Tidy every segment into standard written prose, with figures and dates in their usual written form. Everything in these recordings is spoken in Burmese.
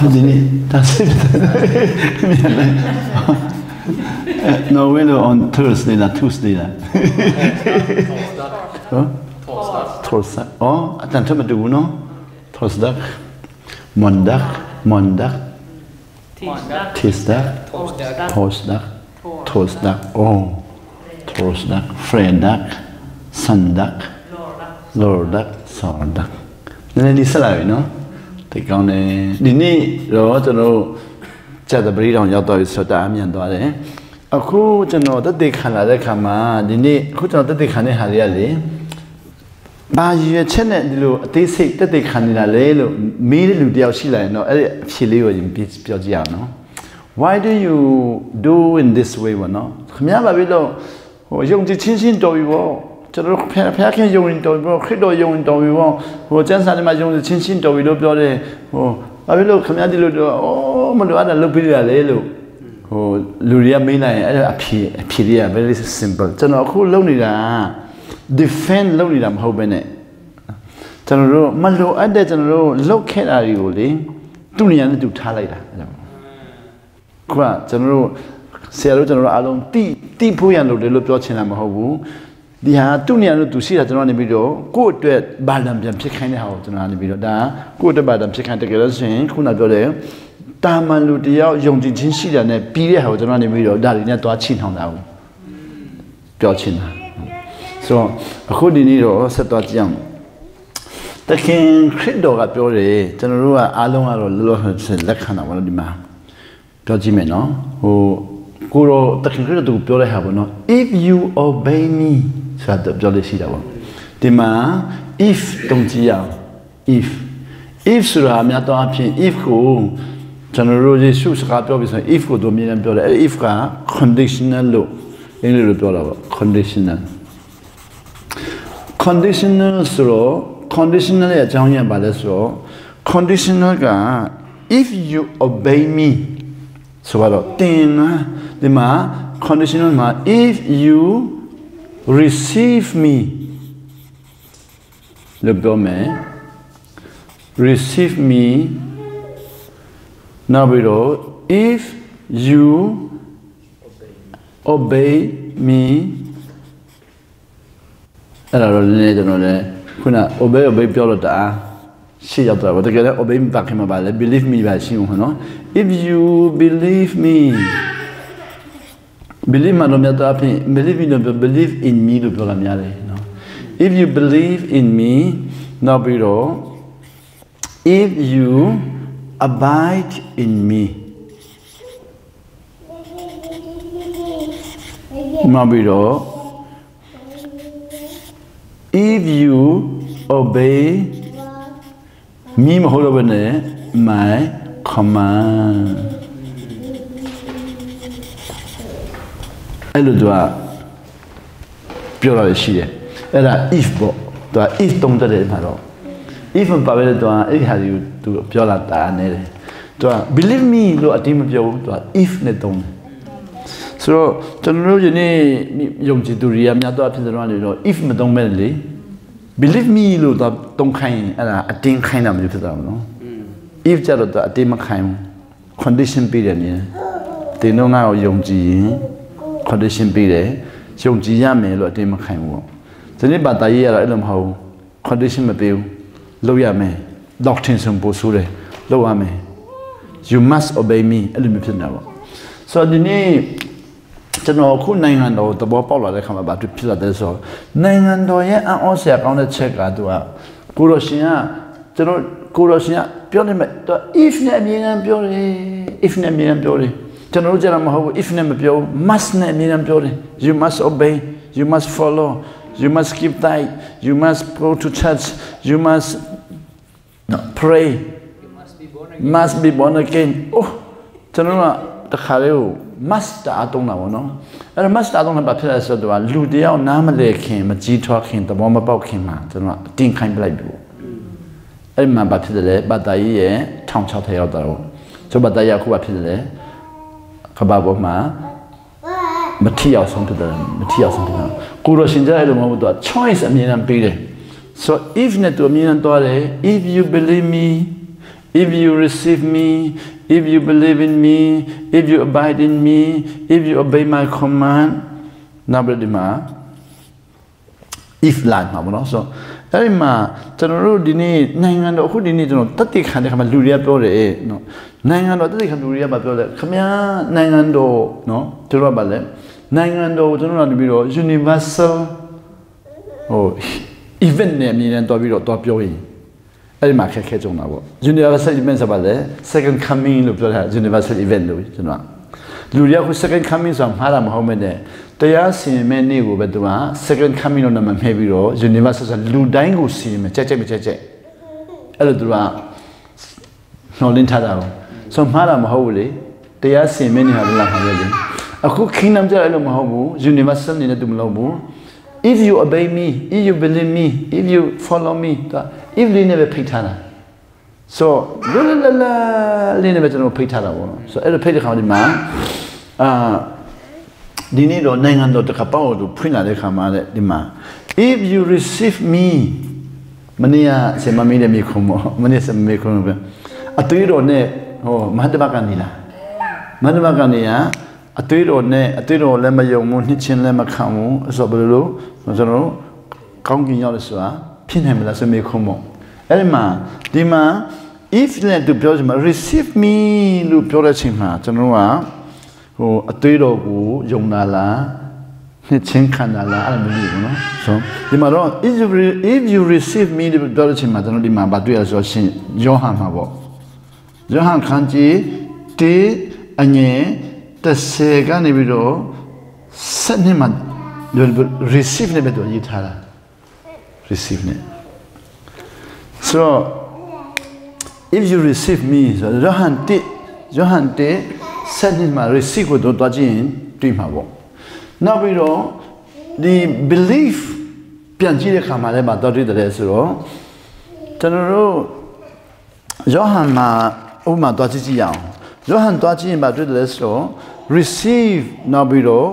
That's it. No window on Thursday, not Tuesday. Thursday. Oh, I don't know. Do no? Thursday, Monday, Tuesday, Thursday. Oh, Thursday, Friday, Sunday, Lord, Sunday. Then this is like no. ဒီကောင်းတယ်ဒီနေ့တော့ကျွန်တော်ကျက်တဲ့ပရိတောင်ရောက်တော့ဆိုတာအမြန်သွားတယ်အခုကျွန်တော်တက်တဲ့ခံလာတဲ့ခါမှာဒီနေ့အခုကျွန်တော်တက်တဲ့ခံတဲ့ဟာတွေကလေဘာရွေချက်နဲ့ဒီလိုအသေးစိတ်တက်တဲ့ခံနေတာလေလို့မေးတဲ့လူတယောက်ရှိလာရင်တော့အဲ့ဒီအဖြေလေးကိုပြောကြည့်အောင်နော် Why do you do in this way ဘောနော်ခင်ဗျားဘာဖြစ်လို့ဟိုယုံကြည်ချင်းတော်ပြီပေါ့ကျွန်တော်ဖျားခင်ယုံရင်တော်ပြီပေါ့ခရစ်တော်ယုံရင်တော်ပြီပေါ့ဟိုကျမ်းစာထဲမှာယုံချင်းတော်ပြီလို့ပြောတယ်ဟိုဘာဖြစ်လို့ခင်ဗျားဒီလိုတော့အော်မလိုအပ်တာလုပ်ပြီးရတယ်လို့ဟိုလူတွေကမေးလိုက်ရင်အဲ့ဒါအဖြေတွေက very simple ကျွန်တော်အခုလုပ်နေတာ defend လုပ်နေတာမဟုတ်ဘဲနဲ့ကျွန်တော်တို့မလိုအပ်တဲ့ကျွန်တော်တို့လုပ်ခဲ့တာတွေကိုလေသူ့နေရာနဲ့သူထားလိုက်တာအဲ့ဒါခုကကျွန်တော်တို့ဆရာတို့ကျွန်တော်တို့အားလုံးတိဖို့ရန်လုပ်တယ်လို့ပြောချင်တာမဟုတ်ဘူးဒီဟာသူ့နေရာလို့သူရှိတာကျွန်တော်နေပြီးတော့ကိုယ့်အတွက်ဘာလံပြန်ဖြစ်ခိုင်းတဲ့ဟာကိုကျွန်တော်နေပြီးတော့ဒါကိုယ့်အတွက်ဘာလံဖြစ်ခိုင်းတကယ်လို့ဆိုရင်ခုနပြောတယ်တာမန်လူတယောက်ယုံကြည်ခြင်းရှိတာနဲ့ပြီးတဲ့ဟာကိုကျွန်တော်နေပြီးတော့ဒါတွေနဲ့သွားချိနှောင်တာကိုပြောချင်တာဆိုတော့အခုဒီနေ့တော့ဆက်သွားကြည့်အောင်တခင်ခရစ်တော်ကပြောတယ်ကျွန်တော်တို့ကအားလုံးကတော့လောလောဆယ်လက်ခံတာပေါ့နော်ဒီမှာပြောကြည့်မယ်နော်ဟိုကိုရောတခင်ခရစ်တော်ပြောတဲ့ဟာပေါ့နော် if you obey me ဆိုတာပြောလို့ရှိတာပေါ့ဒီမှာ if တုံးကြည့်အောင် if ဆိုတာအများသောအားဖြင့် if ကိုကျွန်တော်တို့ယေရှုစကားပြောပြီးဆိုရင် if ကိုတို့မြင်တယ်ပြောတယ်အဲ့ if က conditional လို့အင်္ဂလိပ်လိုပြောတာပေါ့ conditional ဆိုတော့ conditional ရဲ့အကြောင်းရင်းပါလဲဆိုတော့ conditional က if you obey me ဆိုတော့တင်ဒီမှာ conditional မှာ if you receive me လို့ပြောမယ် receive me နောက်ပြီးတော့ if you obey me အဲ့ဒါတော့လည်းကျွန်တော်လည်းခုန obey ပြောလို့တာရှေ့ရောက်တော့တကယ်လည်း obey ပါခင်မှာပါလေ believe me ပါရှိဦးနော် if you believe me believe မှာတော့မြတ်တာဖြင့် believe in me လို့ပြောလာများတယ်နော် if you believe in me နောက်ပြီးတော့ if you abide in me နောက်ပြီးတော့ if you obey me မဟုတ်တော့ဘဲနဲ့ my command အဲ့လိုတော့ပြောရရှိတယ်အဲ့ဒါ if ပေါ့သူက if တုံးတဲ့မှာတော့ if ပါပဲတော့အဲ့ဟာကိုသူပြောလာတာနေတယ်သူက believe me လို့အတိမပြောဘူးသူက if နဲ့တုံးတယ်ဆိုတော့ကျွန်တော်တို့ယနေ့ယုံကြည်သူတွေကများတော့ဖြစ်တော့နေတော့ if မတုံးမဲ့လေ believe me လို့တော့တုံးခိုင်းအဲ့ဒါအတင်းခိုင်းတာမျိုးဖြစ်တာနော် if ကြတော့အတင်းမခိုင်းဘူး condition ပေးတယ်နေတင်တော့ငါ့ကိုယုံကြည်ရင် condition ပေးတယ်ယုံကြည်ရမယ်လို့အတင်းမခိုင်းဘူးပေါ့ဒီနေ့ဘာသာရေးရတော့အဲ့လိုမဟုတ်ဘူး condition မပေးဘူးလုပ်ရမယ် doctrine ဆုံးပို့ဆိုးတယ်လုပ်ရမယ် you must obey me အဲ့လိုမျိုးဖြစ်နေတာပေါ့ဆိုတော့ဒီနေ့ကျွန်တော်ခုနိုင်ငံတော်သဘောပေါက်လာတဲ့ခါမှာဘာဖြစ်လာတယ်ဆိုတော့နိုင်ငံတော်ရဲ့အံ့ဩစရာကောင်းတဲ့ချက်ကသူကကိုရရှင်ကကျွန်တော်ကိုရရှင်ကပြောနေမယ်သူ if နဲ့အမြဲတမ်းပြောတယ် if နဲ့အမြဲတမ်းပြောတယ်ကျွန်တော်တို့ကြတာမဟုတ်ဘူး if နဲ့မပြော must နဲ့အမြဲတမ်းပြောတယ် you must obey you must follow you must keep tight you must go to church you must pray you must be born again ကျွန်တော်ကတခါလေးကို master အတုံးတာပေါ့နော်အဲ့ဒါ master အတုံးတာဘာဖြစ်လဲဆိုတော့လူတယောက်နားမလဲခင်မကြီးထွားခင်သဘောမပေါက်ခင်မှာကျွန်တော်အတင်းခိုင်းပလိုက်ပြီပေါ့အဲ့မှာဘာဖြစ်တယ်ဘာသာရေးရဲ့1600ထဲရောက်တာပေါ့ဆိုဘာသာရေးအခုဘာဖြစ်တယ်ကဘာပေါ်မှာမထီအောင်ဆုံးဖြစ်တယ်မထီအောင်ဆုံးဖြစ်တယ်ကိုရရှင်ကြအဲ့လိုမဟုတ်ဘူးသူက choice အမြင်နဲ့ပေးတယ် so if နဲ့သူအမြင်နဲ့တွားတယ် if you believe me If you receive me, if you believe in me, if you abide in me, if you obey my command, if line မှာပေါ့နော်ဆိုအဲ့ဒီမှာကျွန်တော်တို့ဒီနေ့နိုင်ငံတော်အခုဒီနေ့ကျွန်တော်တတိခါတဲ့ခါမှာလူတွေကပြောတယ်နော်နိုင်ငံတော်တတိခါလူတွေကပြောတယ်ခမည်းနိုင်ငံတော်နော်တို့ကပါလေနိုင်ငံတော်ကိုကျွန်တော်တို့ပြီးတော့ universal ဟို event နဲ့အမြင်နဲ့တွားပြီးတော့တွားပြောရင်အဲ့ဒီမှာခက်ခဲကြုံတာပေါ့ universal event ဆိုပါလေ second coming လို့ပြောတာ universal event လို့ကျွန်တော်လူတွေကခု second coming ဆိုတာမှားတာမဟုတ်မဲ့နဲ့တရားစီရင်မဲ့နေ့ကိုပဲသူက second coming လို့နာမည်မှဲပြီးတော့ universal ဆိုလူတိုင်းကိုစီရင်မယ်ကြက်မကြက်အဲ့လိုသူကနှော်လင်းထားတာဆိုမှားတာမဟုတ်ဘူးလေတရားစီရင်မဲ့နေ့ဟာလည်းလာမှာပဲလေအခု kingdom ကြအဲ့လိုမဟုတ်ဘူး universal နေနဲ့သူမလုပ်ဘူး if you obey me if you believe me if you follow me ဒါ if လေးနဲ့ပဲဖိတ်ထားတာ so လာလေးနဲ့ပဲကျွန်တော်ဖိတ်ထားတာပေါ့နော် so အဲ့လိုဖိတ်တဲ့ခါဒီမှာဒီနေ့တော့နိုင်ငံတော်တခါပေါ့လို့ဖွင့်လာတဲ့ခါမှာတဲ့ဒီမှာ if you receive me မနေ့ကဆင်မမီးတဲ့မိခုံပေါ့မနေ့ဆင်မမီးခုံပဲအသွေးတော်နဲ့ဟောမဟာတမကနေလားမဟာတမကနေကအသွေးတော်နဲ့အသွေးတော်လည်းမယုံဘူးနှစ်ချင်းလည်းမခံဘူးဆိုဘယ်လိုကျွန်တော်ကောင်းကင်ရောက်လို့ဆိုတာဖြစ်နိုင်မလားဆင်မီးခုံပေါ့အဲ့ဒီမှာဒီမှာ if နဲ့သူပြောချင်မှာ receive me လို့ပြောတဲ့ချိန်မှာကျွန်တော်ကဟိုအသွေးတော်ကိုယုံတာလားနှစ်ချင်းခံတာလားအဲ့လိုမျိုးပေါ့နော်ဆိုဒီမှာတော့ if you receive me လို့ပြောတဲ့ချိန်မှာကျွန်တော်ဒီမှာဗာတွေ့ရဆိုရှင်ယောဟန်မှာပေါ့ယောဟန်ခန်းကြီးတေအငယ်30ကနေပြီးတော့7နှစ်မှာ receive နဲ့ပဲတော့ရေးထားတာ receive နဲ့ so if you receive me ဆိုယောဟန်တေ7နှစ်မှာ receive ကိုတော့တွားကြည့်ရင်တွေ့မှာပေါ့နောက်ပြီးတော့ဒီ belief ပြန်ကြည့်တဲ့အခါမှာလည်းမတော်တွေ့တယ်ဆိုတော့ကျွန်တော်တို့ယောဟန်မှာဥပမာတွားကြည့်ရအောင်ယောဟန်တွားကြည့်ရင်မတွေ့တယ်ဆိုတော့ receive နောက်ပြီးတော့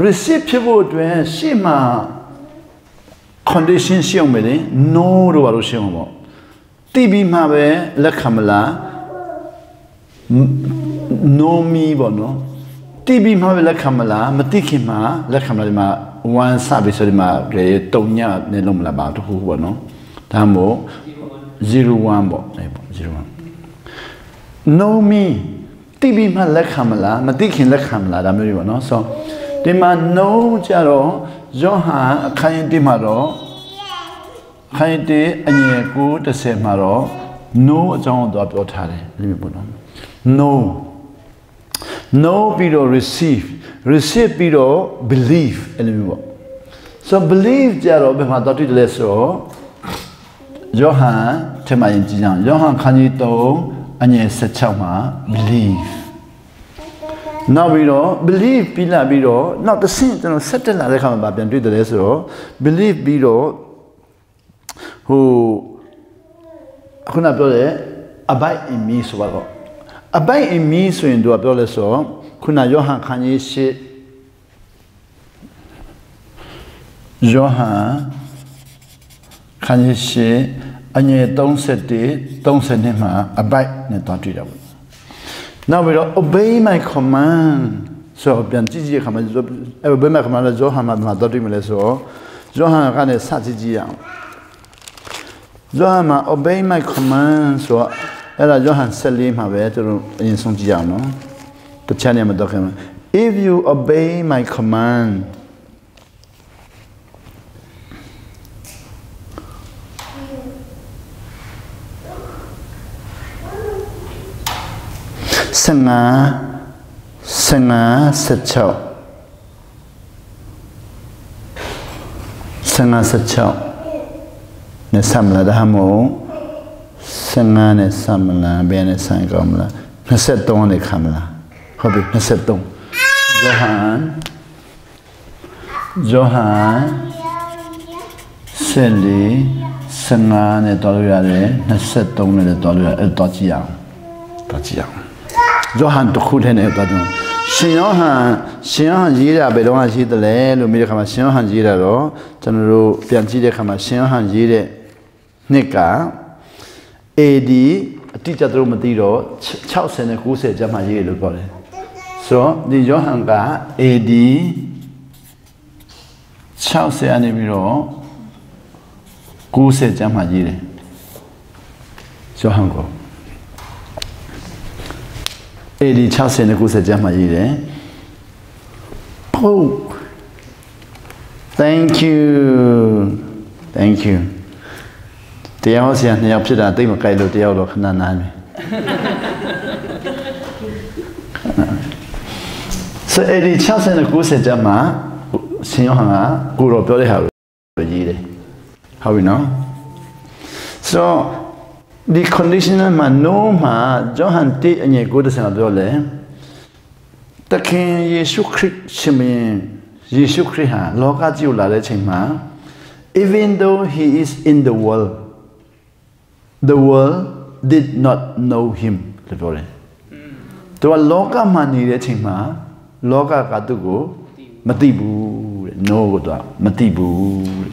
receive ဖြစ်ဖို့အတွက်ရှေ့မှာ condition ရှိအောင်ပဲလေ no တော့ဘာလို့ရှိအောင်ပေါ့တိပြီးမှပဲလက်ခံမလား no me ပေါ့နော်တိပြီးမှပဲလက်ခံမလားမတိခင်မှာလက်ခံမလားဒီမှာ1စပြီးဆိုဒီမှာတုံညနဲ့လုံးမလားပါတခုပေါ့နော်ဒါမို့01ပေါ့အဲ့ပေါ့01 no me တိပြီးမှလက်ခံမလားမတိခင်လက်ခံမလားဒါမျိုးတွေပေါ့နော်ဆိုဒီမှာ no ကြတော့ယောဟန်အခန်း1မှာတော့ခိုင်တေအငယ်9:10မှာတော့ no အကြောင်းတော့ပြောထားတယ်ဒီမျိုးပေါ့နော် no ပြီးတော့ receive ပြီးတော့ believe အဲ့လိုမျိုးပေါ့ so believe ကြတော့ဘယ်မှာတော့တွေ့တယ်လဲဆိုတော့ယောဟန်ထဲမှာယဉ်ကြည်ကြအောင်ယောဟန်ခန်းကြီး3အငယ်16မှာ believe နောက်ပြီးတော့ believe ပြီးလာပြီးတော့နောက်တစ်ဆင့်ကျွန်တော်ဆက်တက်လာတဲ့ခါမှာပြန်တွေ့တယ်လဲဆိုတော့ believe ပြီးတော့ဟိုခုနပြောတဲ့ abide in me ဆိုတော့ abide in me ဆိုရင်တို့ပြောလဲဆိုခုနယောဟန်ခန်းကြီး8ယောဟန်ခန်းကြီး8အငယ်31-32မှာ abide နဲ့တွားတွေ့တာပေါ့နောက်ပြီးတော့ obey my command ဆိုပြန်ကြည့်ကြည့်ခါမှာ obey my command လည်းယောဟန်မှာတွားတွေ့မလဲဆိုယောဟန်ကနေစကြည့်ကြည့်ရအောင်ယောဟန်မှာ obey my command ဆိုအဲ့ဒါယောဟန်14မှာပဲသူတို့အရင်ဆုံးကြည့်အောင်နော်တခြားနေရာမှာတော့ခင်ဗျ if you obey my command 15 နဲ့ဆမ်လာဒါမို့15နဲ့ဆမ်လာဘယ်နဲ့ဆိုင်ကောင်းမလား23နဲ့ခံမလားဟုတ်ပြီ23ဂျိုဟန်15နဲ့တော်လို့ရတယ်23နဲ့တော်လို့ရတယ်အဲ့တော့ကြည့်အောင်ဂျိုဟန်တခုထဲနဲ့တော့ရှင်ယောဟန်ရေးတာဘယ်တော့မှရေးတယ်လဲလို့မေးတဲ့ခါမှာရှင်ယောဟန်ရေးတာတော့ကျွန်တော်တို့ပြန်ကြည့်တဲ့ခါမှာရှင်ယောဟန်ရေးတဲ့နှစ်က AD အတိအကျသူတို့မသိတော့60နဲ့90ကျမ်းမှာရေးလို့ပြောတယ်ဆိုတော့ဒီယောဟန်က AD 60အနေပြီးတော့90ကျမ်းမှာရေးတယ်ယောဟန်က AD 60နဲ့90ကျမ်းမှာရေးတယ် Oh thank you တရားဟောဆရာ2ယောက်ဖြစ်တာသိမကြိုက်လို့တယောက်တော့ခဏနားမယ်ဆိုအဲ့ဒီ60နဲ့90ကျမ်းမှာရှင်ယောဟန်ကကိုတော်ပြောတဲ့ဟာကိုရေးတယ်ဟုတ်ပြီနော်ဆိုဒီ conditional မှာ no မှာယောဟန်1အငယ်90ကပြောလဲတခင်ယေရှုခရစ်ရှင်မင်းယေရှုခရစ်ဟာလောကကြီးကိုလာတဲ့အချိန်မှာ even though he is in the world did not know him လို့ပြောတယ်သူကလောကမှာနေတဲ့အချိန်မှာလောကကသူ့ကိုမသိဘူးတဲ့ no ကိုသူကမသိဘူးတဲ့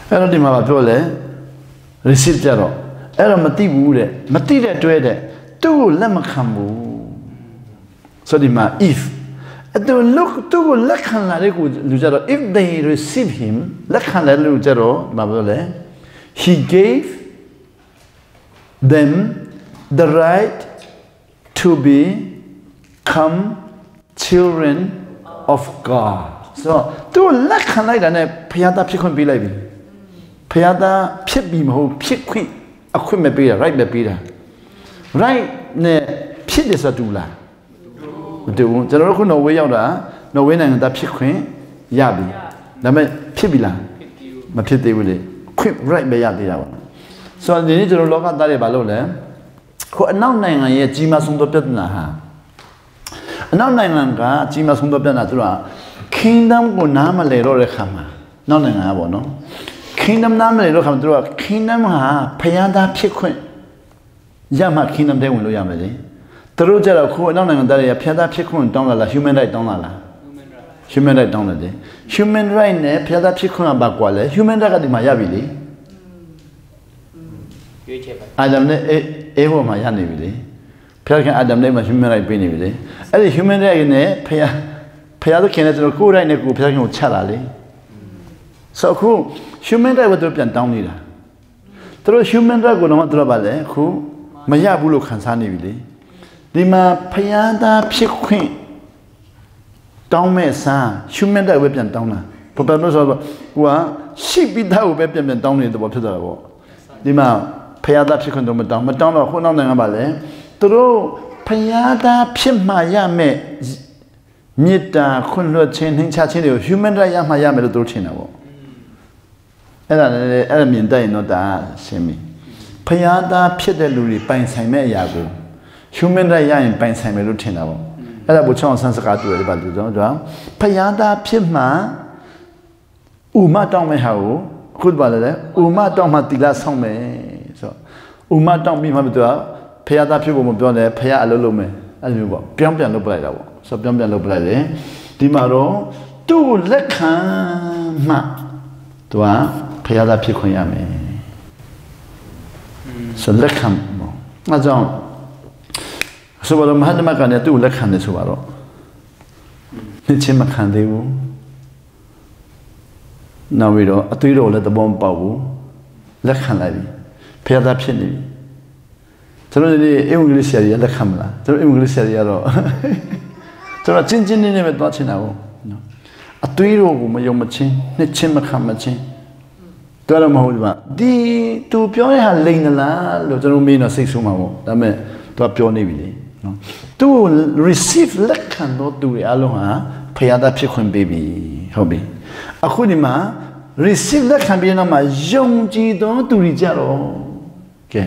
အဲ့တော့ဒီမှာပြောလဲ receive ကြတော့အဲ့တော့မသိဘူးတဲ့မသိတဲ့တွဲတဲ့သူ့ကိုလက်မခံဘူးဆိုဒီမှာ if သူကိုလက်ခံလာတဲ့ကိုလူကြတော့ if they receive him လက်ခံလာတဲ့လူကြတော့မပြောလဲ he gave them the right to become children of God so သူလက်ခံလိုက်တာနဲ့ဖခင်သားဖြစ်ခွင့်ပေးလိုက်ပြီဖခင်သားဖြစ်ပြီမဟုတ်ဖြစ်ခွင့်အခွင့်မပေးတာ right မပေးတာ right နဲ့ဖြစ်တယ်ဆိုတူလားမတူဘူးကျွန်တော်တို့ခုနော်ဝေးရောက်တာနော်ဝေးနိုင်ငံသားဖြစ်ခွင့်ရပြီဒါပေမဲ့ဖြစ်ပြီလားမဖြစ်သေးဘူးလေခွင့် right ပဲရသေးတာပါဆိုတော့ဒီနေ့ကျွန်တော်လောကသားတွေဘာလုပ်လဲခုအနောက်နိုင်ငံရဲ့ကြီးမားဆုံးသောပြဿနာဟာအနောက်နိုင်ငံကကြီးမားဆုံးသောပြဿနာသူက kingdom ကိုနားမလည်တော့တဲ့ခါမှာနောက်နိုင်ငံကပေါ့နော် kingdom နားမလည်တော့ခါမှာသူက kingdom ဟာဖျားသားဖြစ်ခွင့်ရမှ kingdom တဲ့ဝင်လို့ရမယ်လေသူတို့ကြတော့ခုအနောက်နိုင်ငံသားတွေကဖျားသားဖြစ်ခွင့်တောင်းလာလား human right တောင်းလာလား human right တောင်းတယ်လေ human right နဲ့ဖျားသားဖြစ်ခွင့်ကဘာကွာလဲ human right ကဒီမှာရပြီလေအာဒမ်နဲ့အေဝါမှာရနေပြီလေဖျားခင်အာဒမ်နဲ့မှာ human right ပေးနေပြီလေအဲ့ဒီ human right နဲ့ဖျားသခင်နဲ့ကျွန်တော်ကိုယ်ရိုက်နဲ့ကိုဖျားခင်ကိုချလာလေဆိုအခု human right ကိုသူပြန်တောင်းနေတာသူတို့ human right ကိုတော့သူတို့ပါလေခုမရဘူးလို့ခံစားနေပြီလေဒီမှာဖျားသားဖြစ်ခွင့်တောင်းမဲ့စား human right ကိုပြန်တောင်းတာဘာဖြစ်လို့ဆိုတော့ကိုကရှိပြီးသားကိုပဲပြန်တောင်းနေတဲ့ဘောဖြစ်သွားတာပေါ့ဒီမှာဖျားသားဖြစ်ခွင့်တော့မတောင်းတော့ခုနောက်နိုင်ငံပါလေသူတို့ဖျားသားဖြစ်မှရမယ်မေတ္တာခွင့်လွှတ်ခြင်းနှိမ့်ချခြင်းတွေကို human right ရမှရမယ်လို့သူတို့ထင်တာပေါ့အဲ့ဒါမြင်တတ်ရင်တော့ဒါရှင်းပြီဖျားသားဖြစ်တဲ့လူတွေပိုင်ဆိုင်မဲ့အရာကို human right ရရင်ပိုင်ဆိုင်မယ်လို့ထင်တာပေါ့အဲ့ဒါဘုချောင်းဆန်းစကားတူတယ်ပါလူတော့ဖျားသားဖြစ်မှဥမတောင်းမဲ့ဟာကိုခုပါလေဥမတောင်းမှတိလာဆောင်မယ်ဆိုဥမတောင်းပြီးမှသူကဖျားသားဖြစ်ဖို့မပြောနဲ့ဖျားအလုပ်လုပ်မယ်အဲ့လိုမျိုးပေါ့ပြောင်းပြန်လုပ်ပလိုက်တာပေါ့ဆိုပြောင်းပြန်လုပ်ပလိုက်တယ်ဒီမှာတော့သူ့ကိုလက်ခံမှသူကဖျားသားဖြစ်ခွင့်ရမယ်ဆိုလက်ခံပေါ့အဲကြောင့်ဆိုတော့မဟာဓမ္မကလည်းသူ့ကိုလက်ခံတယ်ဆိုတော့နှစ်ချင်းမခံသေးဘူးနောက်ပြီးတော့အသွေးတော်လည်းသဘောမပေါက်ဘူးလက်ခံလိုက်ပြီဖျားသားဖြစ်နေပြီကျွန်တော်ဒီအင်္ဂလိပ်ဆရာကြီးလက်ခံမလားကျွန်တော်အင်္ဂလိပ်ဆရာကြီးကတော့ကျွန်တော်ချင်းချင်းနဲ့ပဲသွားချင်တာပေါ့နော်အသွေးတော်ကိုမယုံမချင်းနှစ်ချင်းမခံမချင်းတော်တော့မဟုတ်ဒီမှာဒီသူပြောတဲ့ဟာလိန်သလားလို့ကျွန်တော်မေးတော့စိတ်ဆိုးမှာပေါ့ဒါပေမဲ့သူကပြောနေပြီလေနော်သူ receive လက်ခံတော့သူတွေအလုံးဟာဖျားသားဖြစ်ခွင့်ပေးပြီဟုတ်ပြီအခုဒီမှာ receive လက်ခံပြီးတော့မှယုံကြည်တော့သူတွေကြတော့ကဲ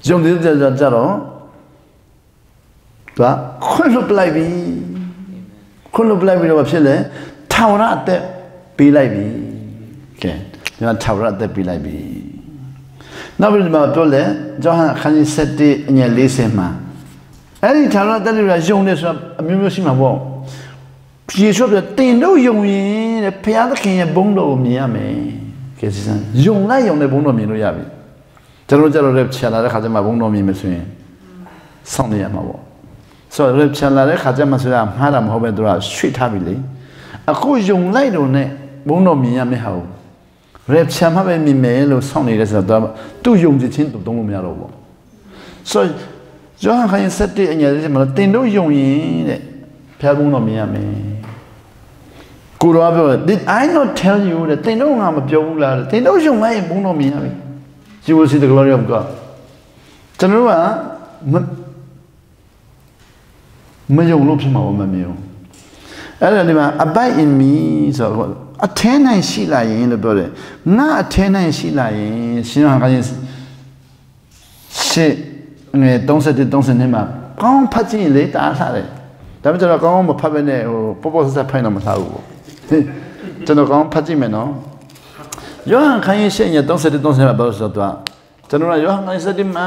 ယုံကြည်ကြတော့သူကခွင့်လွှတ်လိုက်ပြီခွင့်လွှတ်လိုက်ပြီးတော့ဖြစ်လဲထောင်ရအသက်ပေးလိုက်ပြီကဲဒီမှာထောင်ရအသက်ပေးလိုက်ပြီနောက်ပြီးဒီမှာပြောလဲဂျောဟန်ခန်းကြီး7အငယ်40မှာအဲ့ဒီထောင်ရအသက်တွေကယုံနေဆိုတာအမျိုးမျိုးရှိမှာပေါ့ယေရှုပြောတင်တို့ယုံရင်တဲ့ဘုရားသခင်ရဲ့ဘုန်းတော်ကိုမြင်ရမယ်ကဲစီစံယုံလိုက်ယုံတဲ့ဘုန်းတော်မြင်လို့ရပြီ ကျွန်တော်rap ချလာတဲ့ခါကျမှဘုံတော်မြင်မယ်ဆိုရင်စောင့်နေရမှာပေါ့ဆိုတော့rap ချလာတဲ့ခါကျမှဆိုတာမှားတာမဟုတ်ပဲသူကရွှေ့ထားပြီလေအခုယုံလိုက်တော့နဲ့ဘုံတော်မြင်ရမယ့်ဟာကိုrap ချမှာပဲမြင်မယ်လို့စောင့်နေတဲ့ဆိုတော့သူ့ယုံကြည်ခြင်းတုံ့လို့မရတော့ဘူးဆိုတော့ယောဟန်ခန်း7အငယ်လေးမှာတင်တို့ယုံရင်တဲ့ဖျားဘုံတော်မြင်ရမယ်ကိုတော်ပြော Did I not tell you တဲ့တင်တို့ငါမပြောဘူးလားတင်တို့ယုံလိုက်ရင်ဘုံတော်မြင်ရပြီYou will see the glory of God ကျွန်တော်ကမယုံလို့ဖြစ်မှာမမြင်ဘူးအဲ့ဒါဒီမှာ abide in me ဆိုတော့အထင်းနိုင်ရှိလာရင်လို့ပြောတယ်ငါအထင်းနိုင်ရှိလာရင်ရှင်ဟန်ကရင်ရှစ်ငယ်31 32မှာကောင်းဖတ်ကြည့်လေတားထားတယ်ဒါပေမဲ့ကျွန်တော်ကောင်းမဖတ်ဘဲနဲ့ဟိုပေါ့ဆက်ဖိုင်တော့မထားဘူးကျွန်တော်ကောင်းဖတ်ကြည့်မယ်နော်ယောဟန်ခန်းရဲ့ရှစ်ငယ်31 32မှာပြောဆိုတော့ကျွန်တော်ကယောဟန်ခန်း7မှာ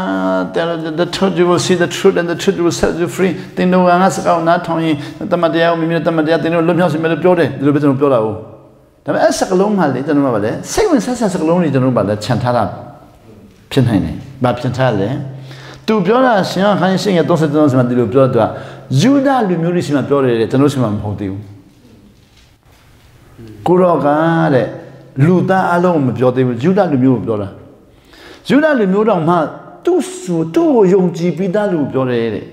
the truth you will see the truth and the truth will set you free တင်တော့ငါစကောင်းနားထောင်ရင်တမန်တရားကိုမိမိနဲ့တမန်တရားတင်တော့လွတ်မြောက်စေမယ်လို့ပြောတယ်ဒီလိုပဲကျွန်တော်ပြောတာဟုတ်ဒါပေမဲ့အဲ့စကလုံးမှလေကျွန်တော်ကပါလေစိတ်ဝင်စားစကလုံးတွေကျွန်တော်ပါလေခြံထားတာဖြစ်နိုင်တယ်။ဘာဖြစ်ထားလဲ။သူပြောတာရှင်ဟန်ရှင်ရဲ့33ဆိုမှဒီလိုပြောတော့ယူဒလူမျိုးတွေရှိမှပြောတယ်တဲ့ကျွန်တော်ရှိမှမဟုတ်သေးဘူး။ကိုရောကတဲ့လူသားအလုံးမပြောသေးဘူးယူဒလူမျိုးကိုပြောတာ။ယူဒလူမျိုးတော့မှသူ့ကိုယုံကြည်ပြီးသားလူပြောတယ်တဲ့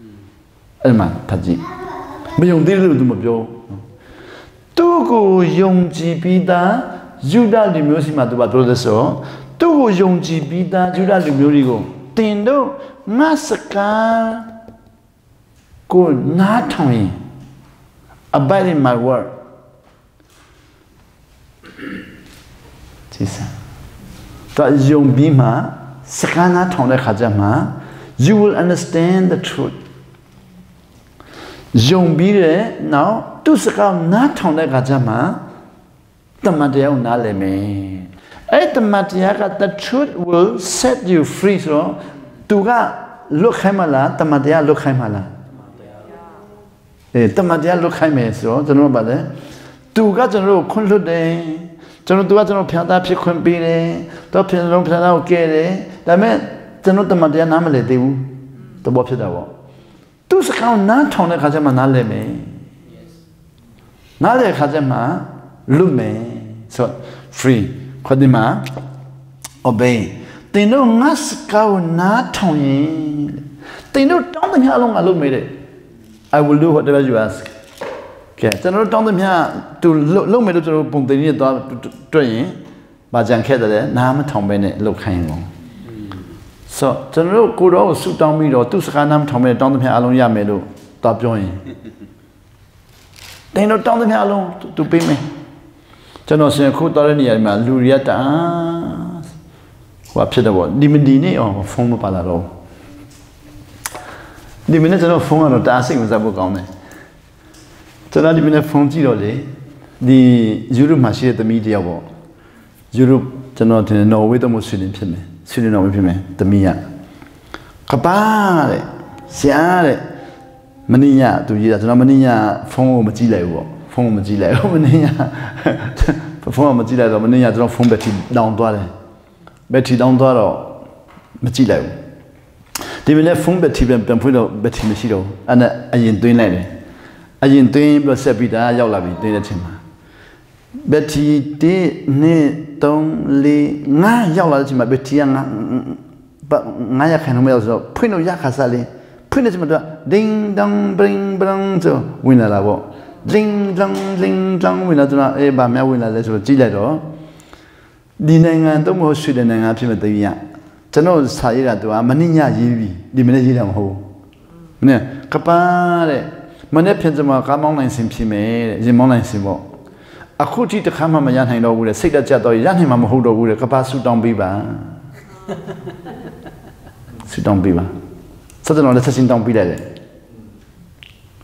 ။အဲ့မှာဖတ်ကြည့်။မယုံသေးလို့သူမပြောသူ့ကိုယုံကြည်ပြီးသားယူဒလူမျိုးရှိမှသူကပြောတယ်ဆိုသူ့ကိုယုံကြည်ပြီးသားယူဒလူမျိုးတွေကိုတင်တော့ငါစကားကိုနားထောင်ရင် abide in my word တော့ယုံပြီးမှစကားနားထောင်တဲ့ခါကျမှ you will understand the truth ယုံပြီးတဲ့နောက်သူစကားနားထောင်တဲ့ခါကျမှတမန်တရားကိုနားလည်မယ်အဲ့တမန်တရားက the truth will set you free ဆိုတော့သူကလွတ်ခိုင်းမလားတမန်တရားလွတ်ခိုင်းမလားတမန်တရားလွတ်ခိုင်းမယ်ဆိုတော့ကျွန်တော်ကပါလေသူကကျွန်တော်ကိုခွင့်လွတ်တယ်ကျွန်တော်သူကကျွန်တော်ဖျားသားဖြစ်ခွင့်ပေးတယ်တော့ဖျားသားကိုကဲတယ်ဒါပေမဲ့ကျွန်တော်တမန်တရားနားမလည်သေးဘူးတဘောဖြစ်တာပေါ့သူစကားနားထောင်တဲ့ခါကျမှနားလည်မယ်နားလည်ခါကျမှလွတ်မယ်ဆို free ခွတ်ဒီမှာ obey တင်တော့ငါစကားနားထောင်ရင်တင်တော့တောင်းတဲ့များလုံးကလုပ်မယ်တဲ့ I will do whatever you ask ကဲကျွန်တော်တောင်းတဲ့များသူလုပ်မယ်လို့ကျွန်တော်ပုံတင်နေတော့တွေ့ရင်ဗာကြံခဲ့တယ်နားမထောင်ပဲနဲ့လုပ်ခိုင်းအောင်ဆိုကျွန်တော်ကိုတော့ဆူတောင်းပြီးတော့သူစကားနားမထောင်ပဲတောင်းတဲ့များအလုံးရမယ်လို့တော့ပြောရင်တင်တော့တောင်းတဲ့များအလုံးသူပေးမယ်ကျွန်တော်ရှင်ခုတော်တဲ့နေရာမှာလူရတာဟိုဖြစ်တယ်ပေါ့ဒီမဒီနေအောင်ဖုန်းမပါလာတော့ဒီမနေ့ကျွန်တော်ဖုန်းကတော့တားစိတ်ဝင်စားဖို့ကောင်းတယ်ကျွန်တော်ဒီမနေ့ဖုန်းကြည့်တော့လေဒီယူရိုမှာရှိတဲ့သမီးတယောက်ပေါ့ယူရိုကျွန်တော်တင်နော်ဝေးတော့မဆွေးနေဖြစ်မယ်ဆွေးနေတော့မဖြစ်မယ်သမီးကကပါတဲ့ဆရာတဲ့မင်းညသူကြီးတာကျွန်တော်မင်းညဖုန်းကိုမကြည့်လိုက်ဘူးပေါ့ဖုန်းကိုမကြည့်လိုက်ဘူးမင်းညဖုန်းကမကြည့်လိုက်တော့မင်းညကျွန်တော်ဖုန်းဘက်ထရီဒေါင်းသွားတယ်ဘက်ထရီဒေါင်းသွားတော့မကြည့်လိုက်ဘူးဒီမနေ့ဖုန်းဘက်ထရီပြန်ဖွင့်တော့ဘက်ထရီမရှိတော့အဲ့နဲ့အရင်သွင်းလိုက်တယ်အရင်သွင်းပြီးဆက်ပြီးတာရောက်လာပြီသွင်းတဲ့ချိန်မှာဘက်ထရီ1 2 3 4 5ရောက်လာတဲ့ချိန်မှာဘက်ထရီက900ခန့်နှုန်းရောက်ဆိုတော့ဖွင့်လို့ရခါစားလေးဖွင့်တဲ့ချိန်မှာတော့ ding dong bring bring ဆိုဝင်လာတာပေါ့ ding dong ding dong ဝင်လာတော့ဗာများဝင်လာလဲဆိုတော့ကြည့်လိုက်တော့ဒီနိုင်ငံတော့မဟုတ်ရွှေတဲ့နိုင်ငံဖြစ်မဲ့တည်းရကျွန်တော်စာရေးတာသူကမနေ့ညရေးပြီဒီမနေ့ရေးတာမဟုတ်ဘူးမနေ့ကပါတဲ့မနေ့ဖြစ်စမှာကားမောင်းနိုင်စင်ဖြစ်မယ်တဲ့ရင်မောင်းနိုင်စင်ပေါ့အခုထိတစ်ခါမှမရနိုင်တော့ဘူးတဲ့စိတ်တကြတော့ရနိုင်မှာမဟုတ်တော့ဘူးတဲ့ကပါဆူတောင်းပေးပါဆူတောင်းပေးပါစတဲ့တော့လက်ချက်ချင်းတောင်းပေးလိုက်တယ်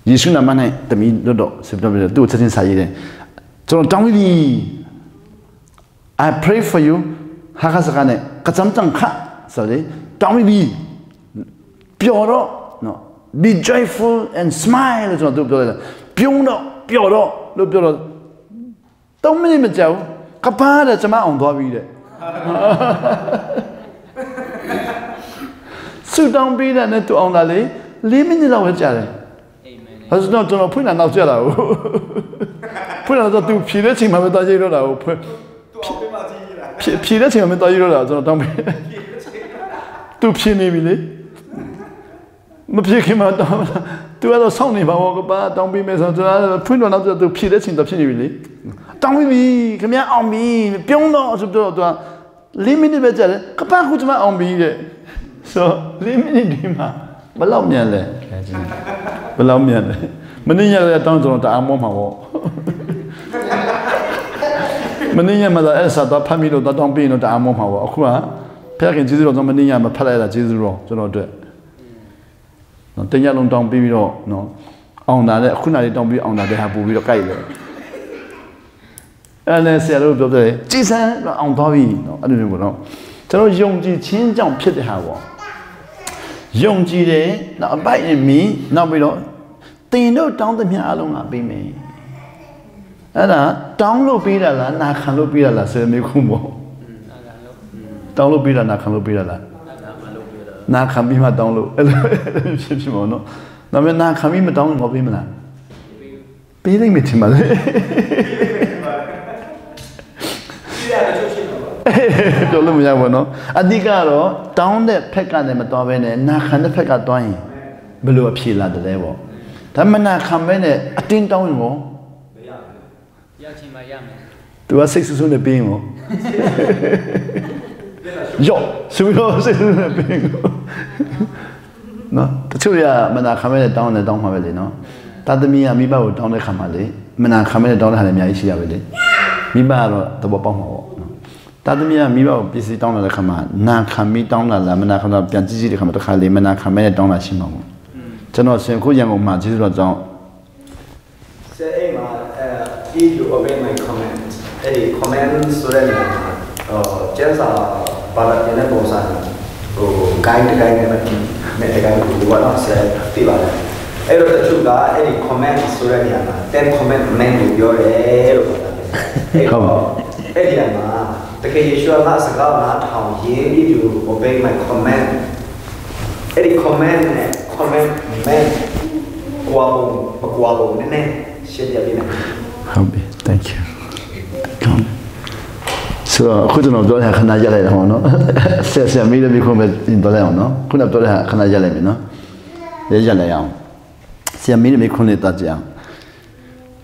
ယေရှုနာမနဲ့တမီတော့ဆူတောင်းပေးတယ်သူ့ချက်ချင်းစာရေးတယ်ကျွန်တော်တောင်းပြီး I pray for you ဟာခါစကနေကစမ်းတန်ခါဆိုလေတောင်းပြီးပျော်တော့နော် be joyful and smile လို့ကျွန်တော်ပြောတယ်ပြုံးတော့ပျော်တော့လို့ပြောတော့3မိနစ်မကြာဘူးကပါတဲ့ကျွန်မအောင်သွားပြီတဲ့ Su down be that net to on the lay, living in our jar. Has not to put an outjaro. Put out to Piretim of the Jiro. Piretim of the Jiro, don't be. To Pinimili. Mapicim out to other song about don't be made put on out to Piretim of Pinimili. Don't be come here on me, Piono to do limited better. Capacuma on me. So, limited him. Below me, below me. Mania down to the Amoma. Mania mother Elsa, the Pamilo, the don't be no the Amoma. Packing Zero, the Mania, my palette, Zero, to not do it. No, the yellow don't be no. On that, Kuna don't be on that, they have to be a guide. And then said, oh, the Jason, on Bobby, no, I don't know. So, young G. Chin Jump Pit Havo. Young G. Day, not biting me, now we don't. They know down the mere alone be me. And download Bidala, Nakano Bidala, said Mikumo. Download Bidala, Nakano Bidala. Nakamima download. Now, when Nakamima down of him, beating me to my. Don't look at one. Adigaro, down the peck at them at Dovene, Nakan the peck at Doing. Below a peel at the level. Tamana come in a tin down more. Do I 6 soon a being? Yo, so we go 6 soon a being. No, the 2 year Mana come in down the down Haveli, no. Tadami Amiba down the Kamali, Mana come in down the Hamiashi Haveli. Miba the Bopamo. Tadamia Miba busy down the command. Na come down the Lamana Pianzi come to Kali, Mana come down the Simon. General Senkuyan Major. Say, if you obey my comment, any comment surrender, just para tener bolsa, guide the guy, make the guy who want to say, Tiba. Error the sugar, any comment surrender, then comment men with your error. Ediana, the case you are not how if you obey my comment. Any comment men, Guabo, Nene, thank you. Come. So, couldn't have done a Canajale, no? Says a million become in Doleno, couldn't have done a Canajale, no? The Jaleon. See a million become it that young.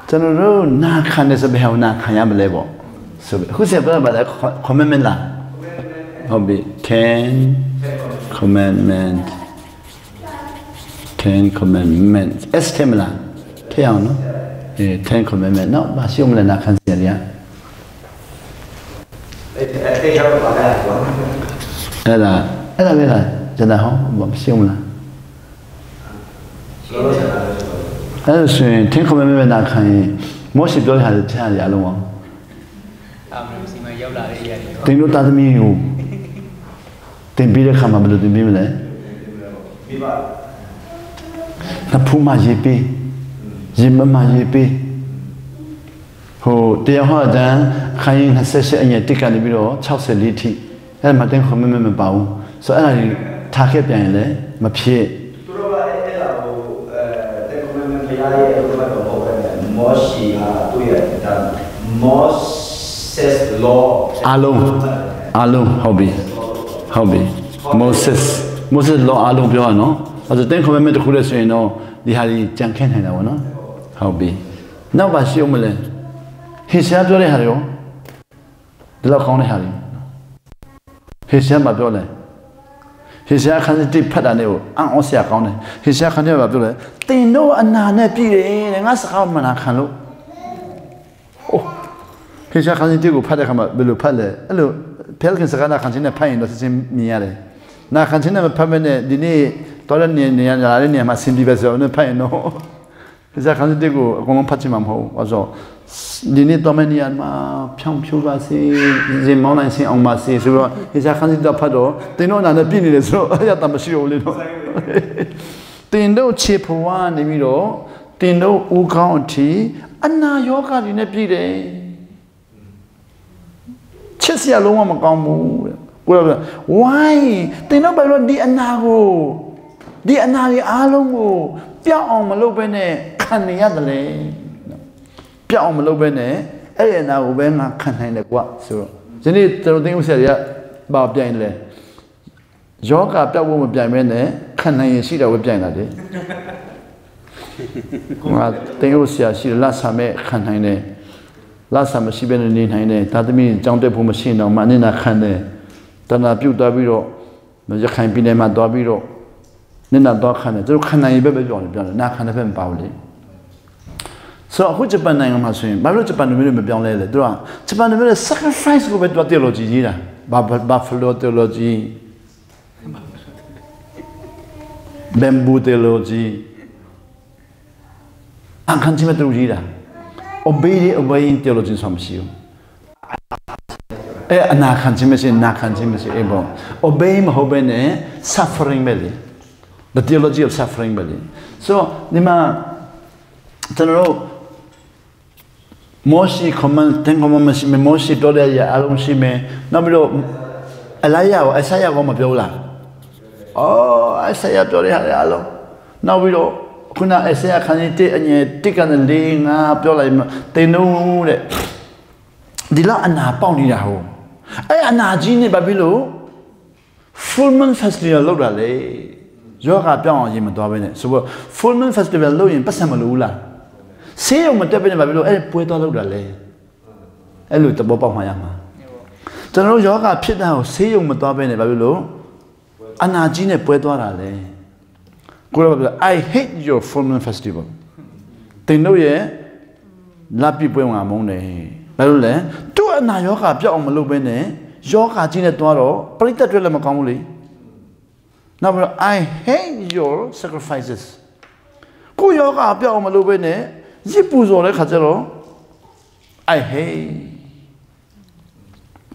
General, na can is a behel, na Kayam level. So, who's a brother by the commandment? Hobby 10 commandment. 10 commandments. Estimula. Tell no? 10 commandments. No, but she only not consider. Ella, Jada home, Simula. That's 10 commandments. Not can most people have a child alone. They know that me you. They be the come up to the Bimile. The Puma Yippee, Jimma Yippee, who they are then Kayin has said, and yet take a little Chelsea Litty, and my then commandment bow. So I take it and my pie. Moses law. Alone, hobby. Moses law, alone, no? As a 10 commandment to Kulas, you know, the Harry Janken had no hobby. Now, by Siomele, he said to Harry, the lock on Harry. He said, my brother. He said, I can't deep Padaneo, and Osia County. He said, I can't never do it. They know another period and ask how man I can look. Oh, he said, I can't do Padacama below Pale. Hello, Pelkins are not continuing pain, not the same Miare. Now, continue permanent delay, Dollar my Cindy vessel, no pain, no. Is that can go on Pachimam ho, also. Dini Dominion, Piang Puvasi, the Monasi on Masi, is a candidate pado. They know not a penny, so I am sure little. They know cheap one, the middle, they know U County, and now your card in a pide. Chessia Loma Gamu, why တင်တော့ဘာလို့ဒီအနာကြီးအားလုံးကိုပြောင်းအောင်မလုပ်ဘဲနဲ့ခံနေရတယ်လေပြောင်းအောင်မလုပ်ဘဲနဲ့အဲ့ဒီအနာကိုပဲငါခံနိုင်တယ်ကွာဆိုတော့ဒီနေ့ကျွန်တော်သိဥစ္စာတွေကဘာပြိုင်လဲယောဂပြောက်ဖို့မပြိုင်မဲနဲ့ခံနိုင်ရင်ရှိတော့ပဲပြိုင်တာလေငါသိဥစ္စာရှိလက်ဆာမဲ့ခံနိုင်တယ်လက်ဆာမရှိဘဲနဲ့နေနိုင်တယ်ဒါသမီးကြောင်းတက်ဖို့မရှိတော့မှအနေနဲ့ခံတယ်တဏှာပြုတ်သွားပြီးတော့ရခိုင်ပြည်နယ်မှာသွားပြီးတော့နင်နာတော့ခံတယ်သူတို့ခံနိုင်ရင်ပဲပြောတယ်နာခံတဲ့ဘက်မပါဘူးလေဆိုတော့အခုဂျပန်နိုင်ငံမှာဆိုရင်ဘာလို့ဂျပန်လူမျိုးတွေမပြောင်းလဲလဲသူကဂျပန်လူမျိုးတွေ sacrifice ကိုပဲတွား theology ကြီးတာbuffalo theology bamboo theology အခန်းကြီးမဲ့သူကြီးတာ obeying theology ဆိုမှရှိဘူးအနာခံခြင်းမရှိနာခံခြင်းမရှိအဲ့ပေါ့ obey မဟုတ်ဘဲနဲ့ suffering ပဲလေ the theology of suffering ပဲလေ so ဒီမှာကျွန်တော်တို့မောရှိ command တင် command မရှိမောရှိတော်ရရအလုံးရှိမယ်နောက်ပြီးတော့အလိုက်ရအဆိုင်ရကောမပြောလားအဆိုင်ရပြောရအလုံးနောက်ပြီးတော့ခုနအဆိုင်ရခန်းကြီးတဲ့အငယ်တစ်ကနေလေးငါပြောလိုက်တင်တော့တဲ့ဒီလောက်အနာပေါက်နေတာဟုတ်အဲ့အနာကြီးနေဘာဖြစ်လို့ full moon festival လောက်တာလေယောဂပြောင်းအောင်ရင်မသွားဘဲနဲ့ဆိုတော့ full moon festival လောက်ရင်ပတ်စံမလို့လားဆေးရုံမတက်ဘဲနဲ့ဘာဖြစ်လို့အဲ့ပွဲသွားလောက်တာလေအဲ့လိုတဘောပေါက်မှရမှာကျွန်တော်တို့ယောဂဖြစ်တာကိုဆေးရုံမသွားဘဲနဲ့ဘာဖြစ်လို့အနာကြီးနဲ့ပွဲသွားတာလေကိုယ်က I hate your full moon festival တင်တို့ရဲ့လက်ပြပွဲမှာမုန်းတယ်ဘာလို့လဲသူ့အနာယောဂပြောက်အောင်မလုပ်ဘဲနဲ့ယောဂကြီးနဲ့သွားတော့ပရိသတ်တွေလည်းမကောင်းဘူးလေနောက်ပြီးတော့ I hate your sacrifices ကိုယောဂပြောက်အောင်မလုပ်ဘဲနဲ့ရစ်ပူဇော်တဲ့ခါကျတော့ I hate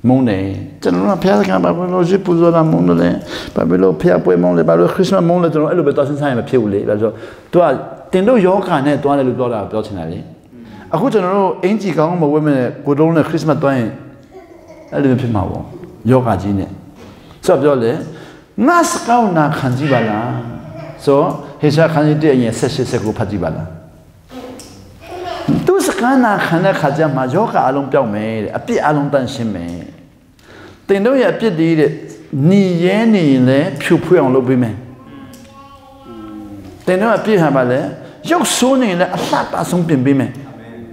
မုန်းတယ်ကျွန်တော်တို့ဖျားစကားဘာလို့ရစ်ပူဇော်တာမုန်းတယ်ဘာလို့ဖျားပွဲမုန်းလဲဘာလို့ခရစ်စမတ်မုန်းလဲကျွန်တော်အဲ့လိုပဲသွားစဉ်းစားရင်မဖြစ်ဘူးလေဒါဆိုသူကတင်တို့ယောဂနဲ့သွားတယ်လို့ပြောတာပြောချင်တာလေအခုကျွန်တော်တို့အင်ဂျီကောင်းမဝဲမဲ့ကိုလုံးနဲ့ခရစ်စမတ်သွားရင်အဲ့လိုဖြစ်မှာပေါ့ယောဂကြီးနဲ့ဆိုတော့ပြောလေငါစကောင်းနာခံကြည့်ပါလားဆိုဟေရှာခံကြည့်တဲ့ရင်ဆက်ကိုဖတ်ကြည့်ပါလားသူစကနာခံတဲ့ခါကျမှယောဂအလုံးပြောက်မယ်တဲ့အပြစ်အလုံးတန့်ရှင်းမယ်တင်တို့ရဲ့အပြစ်တွေတဲ့ညီရဲနေရင်လည်းဖြူဖွေးအောင်လုပ်ပေးမယ်တင်တို့အပြစ်ဟာပါလေရုပ်ဆိုးနေရင်လည်းအလှပဆုံးပြင်ပေးမယ်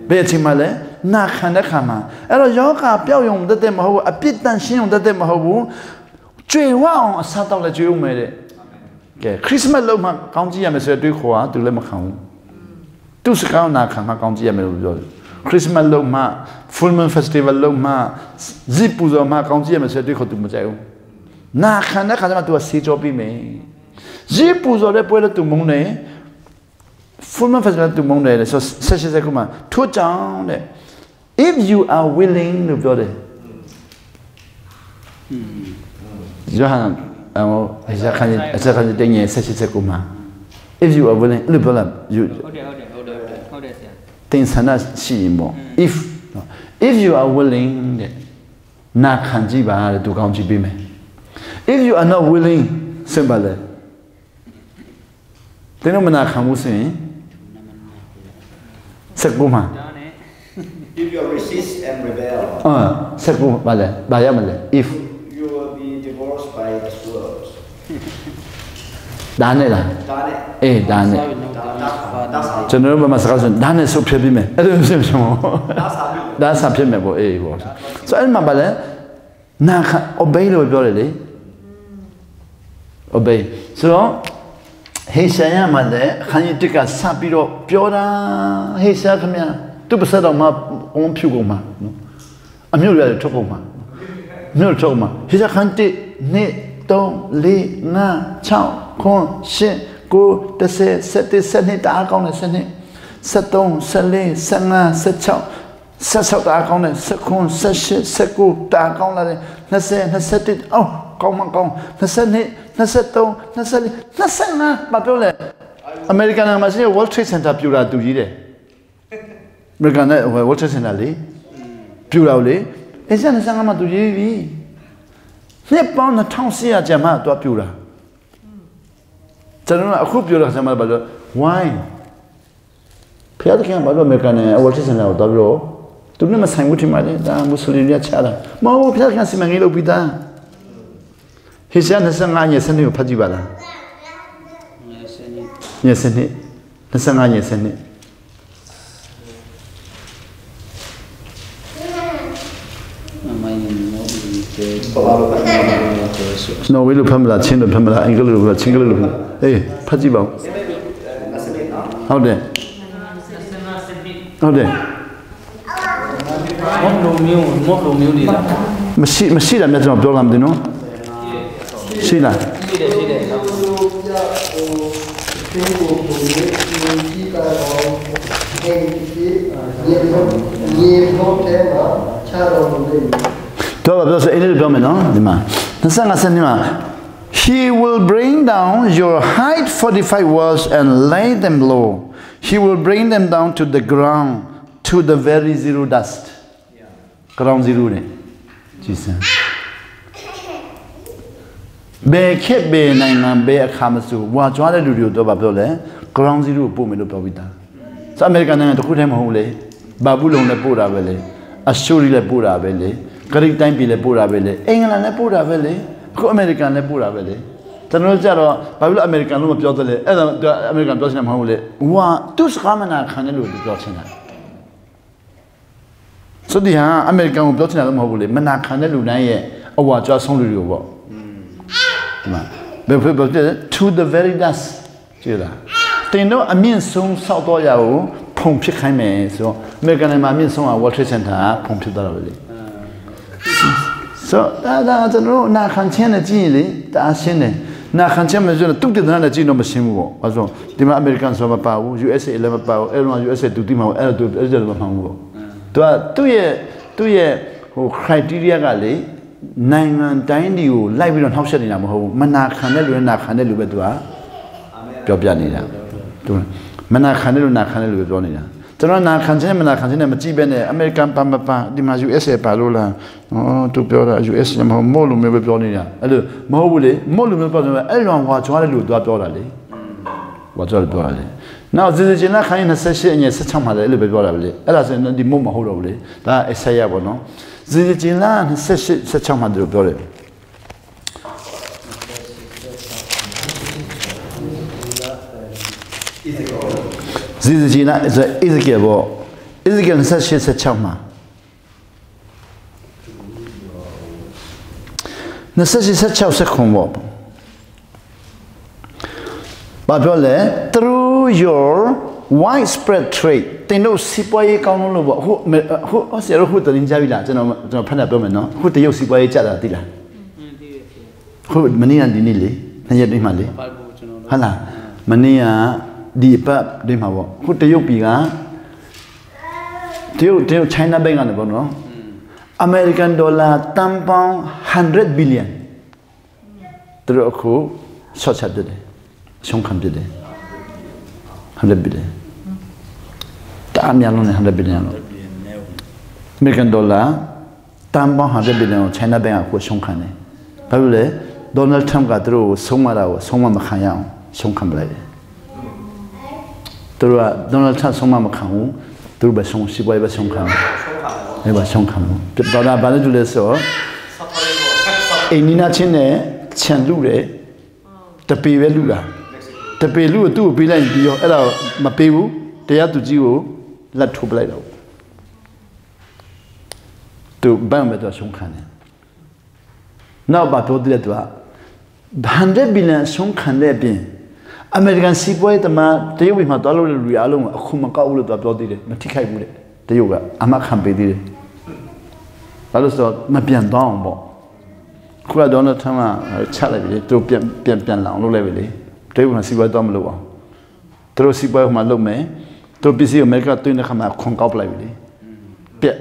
ဘယ်အချိန်မှလဲနာခံတဲ့ခါမှာအဲ့တော့ယောဂပျောက်ရုံတသက်မဟုတ်ဘူးအပြစ်တန်ရှင်းရုံတသက်မဟုတ်ဘူးကြွေဝအောင်အစားတော့လည်းကြွေဦးမယ်တဲ့ကဲခရစ်စမတ်လုံးမှာကောင်းကြည့်ရမယ်ဆိုတဲ့တွေးခေါ်တာသူလည်းမခံဘူးသူစကောင်းနာခံမှာကောင်းကြည့်ရမယ်လို့ပြောတယ်ခရစ်စမတ်လုံးမှာ full moon festival လုံးမှာဇစ်ပူဇော်မှာကောင်းကြည့်ရမယ်ဆိုတဲ့တွေးခေါ်သူမကြိုက်ဘူးနာခံတဲ့ခါကျမှသူကစေကြောပြီးမယ်ဇစ်ပူဇော်တဲ့ပွဲလည်းသူမုန်းတယ် full moon festival သူမုန်းတယ်ဆိုဆက်ကူမှာထို့ကြောင့်တဲ့if you are willing လို့ပြောတယ်ယောဟန်အစခန်းတဲ့ငယ်ဆက်ကူမှာ if you are willing လို့ပြောလားဟုတ်တယ်ဆရာတင်ဆန္ဒရှိရင်ပေါ့ if you are willing တဲ့နာခံကြည့်ပါတဲ့သူကောင်းကြည့်ပေးမယ် if you are not willing စင်ပါလေတင်တော့မနာခံဘူးဆိုရင်ဆက်ကူမှာ if you resist and rebel ဆက်ကူပါလေဘာရမလဲ if you will be divorced by this world ဒါနဲ့လားဒါနဲ့ဒါနဲ့ကျွန်တော်တို့မစကားဆိုဒါနဲ့ဆုတ်ဖြစ်ပြီးမယ်အဲ့လိုဖြစ်မှာဒါစာဖြစ်မယ်ပေါ့ပေါ့ဆိုအဲ့မှာပါလေနာခ obey လို့ပြောတယ်လေ obey ဆိုတော့ဟေရှာယမှာလည်းခန်းကြီးတက်ကစပြီးတော့ပြောတာဟေရှာခင်ဗျာသူပါစတော့မှအုံးဖြူကုန်မှာနော်အမျိုးရတယ်ထုတ်ကုန်မှာမြို့ထုတ်မှာဟေရှာခန်းတစ်နှစ်3 4 5 6 9 10 9 10 11 12တအားကောင်းတယ်12 13 14 15 16 16တအားကောင်းတယ်19 18 19တအားကောင်းလာတယ်20 21အော်ကောင်းမကောင်း22 23 24 25ဘာပြောလဲအမေရိကန်မှာရှိတဲ့ World Trade Center ပြူတာတူကြီးတယ်အမေရိကန်နဲ့ World Trade Center လေပြူတာလေအဲ့စ25မှာတူကြီးပြီ နှစ်ပေါင်း2400ကျမှတော့ပြူတာကျွန်တော်အခုပြောတာဆက်မှာဘာလို့ why ဖျက်တဲ့ကဘာလို့အမေရိကန်နဲ့အဝတ်စင်လာတော့ပြောသူနဲ့မဆိုင်ဘူးထင်ပါတယ်ဒါမွတ်စလင်တွေချတာမဟုတ်ဖျက်တဲ့ကစီမံကိန်းလုပ်ပြီးသားဟိရှာ25ရက်စနေကိုဖတ်ကြည့်ပါလားရက်စနေ25ရက်စနေနော်ဝေးလို့ဖမ်းမလားချင်းလို့ဖမ်းမလားအင်္ဂလိပ်လို့ဖမ်းချင်းကလေးလို့ဖမ်းအေးဖတ်ကြည့်ပါဦးဟုတ်တယ်ဟုတ်တယ်မော်လိုမျိုးနေတာမရှိတာမြတ်ကျွန်တော်ပြောလာမသိနော်ရှိလားရှိတယ်တော့ပြောစအင်းလေးပြောမယ်နော်ဒီမှာ25စနေမှာ He will bring down your height 45 walls and lay them low. He will bring them down to the ground, to the very zero dust. Ground zero နဲ့ကြည်စမ်းဘယ်ခေတ်ဘယ်နိုင်ငံဘယ်အခါမဆိုဝါကြွားတဲ့လူတွေကိုတော့ပြောလဲ ground zero ပို့မယ်လို့ပြောပြီးသားဆိုအမေရိကန်နိုင်ငံတစ်ခုတည်းမဟုတ်လေဘာဘူးလုံလည်းပို့တာပဲလေအရှူရီလည်းပို့တာပဲလေဂရိတိုင်းပြည်လည်းပို့တာပဲလေအင်္ဂလန်လည်းပို့တာပဲလေအခုအမေရိကန်လည်းပို့တာပဲလေကျွန်တော်ကြတော့ဘာလို့အမေရိကန်လို့မပြောသလဲအဲ့ဒါအမေရိကန်ပြောချင်တာမဟုတ်လေဝါသူစကားမနာခံတယ်လို့ပြောချင်တာဆိုဒီဟာအမေရိကန်ကိုပြောချင်တာလည်းမဟုတ်ဘူးလေမနာခံတဲ့လူတိုင်းရဲ့အဝါကြွားဆုံးလူတွေကိုပေါ့ဒီမှာဘယ်ဖြစ် to the very dust ကြည့်လားတင်တော့အမြင့်ဆုံးစောက်တော့ရကိုဖုံဖြစ်ခိုင်းမယ်ဆိုတော့အမေရိကန်မှာအမြင့်ဆုံးက World Trade Center ဖုံဖြစ်သွားတာပဲလေဆိုတော့ကျွန်တော်နာခံချင်းနဲ့ကြည့်ရင်လေတအားရှင်းတယ်နာခံချင်းမဆိုတော့တုတ်တဲ့နာနဲ့ကြည့်တော့မရှင်းဘူးပေါ့ဘာလို့ဒီမှာအမေရိကန်ဆိုမပါဘူး USA လည်းမပါဘူးအဲ့တော့ USA တူတိမှာအဲ့တော့အဲ့ဒါလည်းမမှန်ဘူးပေါ့သူကသူ့ရဲ့ဟို criteria ကလေနိုင်ငံတိုင်းတွေကိုလိုက်ပြီးတော့နှောက်ယှက်နေတာမဟုတ်ဘူးမနာခံတဲ့လူနဲ့နာခံတဲ့လူပဲသူကပြောပြနေတာသူမနာခံတဲ့လူနာခံတဲ့လူပဲပြောနေတာကျွန်တော်နာခံခြင်းမနာခံခြင်းနဲ့မကြည့်ပဲနဲ့အမေရိကန်ပါမပါဒီမှာ USA ပါလို့လားသူပြောတာ US မဟုတ်မို့လို့မျိုးပဲပြောနေတာအဲ့လိုမဟုတ်ဘူးလေမို့လို့မျိုးပြောတယ်အဲ့လောင်ဟွာကြွားတဲ့လူသူကပြောတာလေဟွာကြွားတယ်ပြောတာလေနောက်ဇေဇင်နာခိုင်း28အငယ်16မှာလည်းအဲ့လိုပဲပြောတာပဲလေအဲ့ဒါဆိုရင်ဒီမို့မဟုတ်တော့ဘူးလေဒါအဆက်ရပါတော့ဇေဇင်နာ28 16မှာသူပြောတယ်ဇေဇင်နာEzekiel ပေါ့ Ezekiel 28 16မှာ26 16 second ပေါ့ဘာပြောလဲ through your widespread trade တင်တို့စီးပွားရေးကောင်းလို့ပေါ့ဟိုဆရာတို့ဟိုတင်ကြပြီလားကျွန်တော်ဖတ်တာပြောမယ်နော်ဟိုတရုတ်စီးပွားရေးကြတာသိလားဟိုမနေ့ကဒီနေ့လေနှစ်ရက်တွင်းမှာလေဟုတ်လားမနေ့ကဒီပတ်တွင်းမှာပေါ့ဟိုတရုတ်ပြည်ကတရုတ် China Bank ကနေပေါ့နော် American dollar တန်ပေါင်း100 billion သူတို့အခု short ချတယ်ရှုံးခံပြတယ်100 billion တာအများလုံးနဲ့100 billion လို့ American dollar တန်ပေါင်း100 billion ကို China Bank ကအခုရှုံးခံတယ်ဘာလို့လဲ Donald Trump ကသူတို့ကိုဆုံးမတာကိုဆုံးမမခံရအောင်ရှုံးခံပလိုက်တယ်သူတို့က Donald Trump ဆုံးမမခံဘူးသူတို့ပဲရှုံးစီးပွားရေးပဲရှုံးခံတယ်ဘာရှုံးခံဘူးဘာလို့လဲဆိုတော့အိန္ဒိယချင်းနဲ့ခြံလူတယ်တပေပဲလူတာတပေလူကိုသူ့ကိုပေးလိုက်ပြီးတော့အဲ့ဒါမပေးဘူးတရားသူကြီးကိုလက်ထိုးပလိုက်တော့သူဘမ်းမဲ့တော့ရှုံးခံတယ်နောက်ဘာပြောတဲ့သူက100 billion ရှုံးခံတဲ့အပြင်အမေရိကန်စီးပွားရေးတမန်တရုတ်ပြည်မှာတွားလို့တဲ့လူတွေအားလုံးကအခုမကောက်ဘူးလို့သူပြောသေးတယ်မထိခိုက်ဘူးတဲ့တရုတ်ကအမခံပေးသေးတယ်ဘာလို့ဆိုတော့မပြန်တော့အောင်ပေါ့ခုကဒေါ်နယ်ထရမ့်ကချလိုက်ပြီသူပြန်လာအောင်လုပ်လိုက်ပြီလေတရုတ်ကစီးပွားတော့မလုပ်အောင်သူတို့စီးပွားရေးမှာလုပ်မယ်သူပစ္စည်းအမေရိကတွင်းတဲ့ခါမှာခွန်ကောက်ပလိုက်ပြီလေပြက်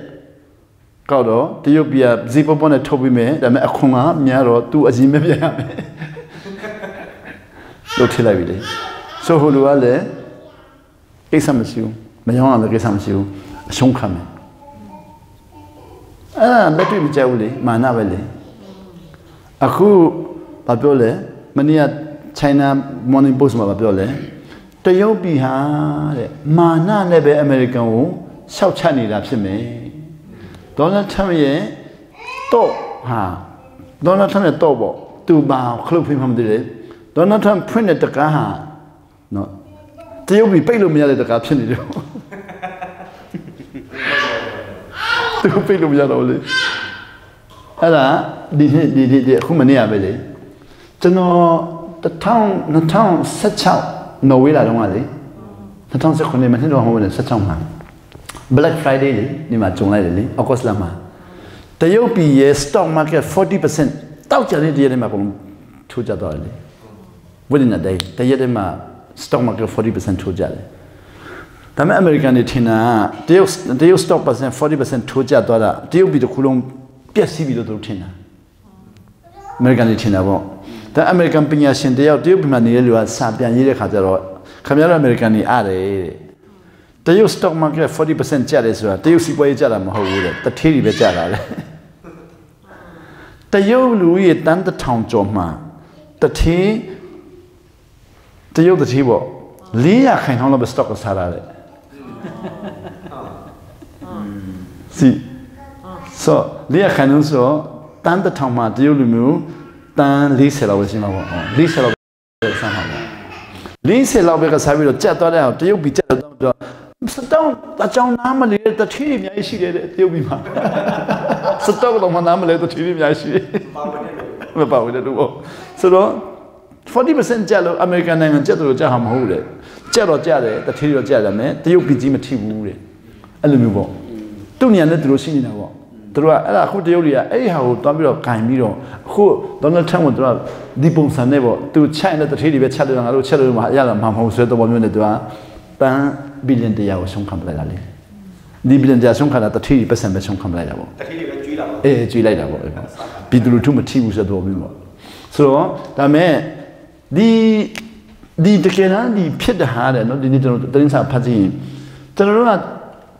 ကောက်တော့တရုတ်ပြည်ကဇီပေါ်ပေါ်နဲ့ထုတ်ပြီးမယ်ဒါပေမဲ့အခွန်ကများတော့သူအရင်မပြန်ရမယ်လုပ်ထည့်လိုက်ပြီလေဆိုဟိုလူကလည်းကိစ္စမရှိဘူးမရောအောင်လည်းကိစ္စမရှိဘူးအရှုံးခံမယ်အဲ့ဒါလက်တွေ့မကြောက်ဘူးလေမာနပဲလေ Aku Babole, Mania China Morning Post Babole, Tayopi ha, Mana Nebe American, South China Lapsime. Donald Trump ye, To ha. Donald Trump Tobo, 2 bow, club him from the day. Donald Trump printed the car. No. Tayopi Pelumia the caption. Pelumia only. Ella, the Humania Valley. To know the town sets out no will I don't want it. The town second name and home and set on Black Friday, Nima Jungley, August Lama. The Yopi stock market 40%. Tauchani Yedema to Jadali. Within a day, the Yedema stock market 40% to Jali. The American Tina, they stock percent 40% to Jadala. They'll be the Kulum. PSCB to Tina. American Tina. The American Pinashin, they are duping Manila, Sabian Yekatero, Camera American Ade. The use stock market 40% jealous, they use way Jalam, how would it? The Tilly Bejala. The Yo Louis done the town Joma. The tea, the Yo the Tibo. Leah can hold up a stock of salad. See. So, Leah can also done the Toma, the Ulumu, done Lisa was in our Lisa somehow. Lisa Lobecas have a chat out, you'll be chatted down. Sit down, that's our normally the team, I see it, you'll be mad. Sit down on one normally the team, I see it. About it. So, 40% jello, American name and jello jam hold it. Jello jelly, the tea of jelly, the UPG material. Alumibo. Don't you let the Rosini know? Through a Hotelia, a how Domino Caimiro, who Donald Trump would drop Deepons and Never to China the Tilly Chattel and Chattel Yala Mam, who said the 1 minute ban billion de Yason Complete. The billion de Yason at the 30% Besson Complete. A Gilada, Pidru to materials at Domino. So, that may the Decana, the Pit the Hard and not the little things are party.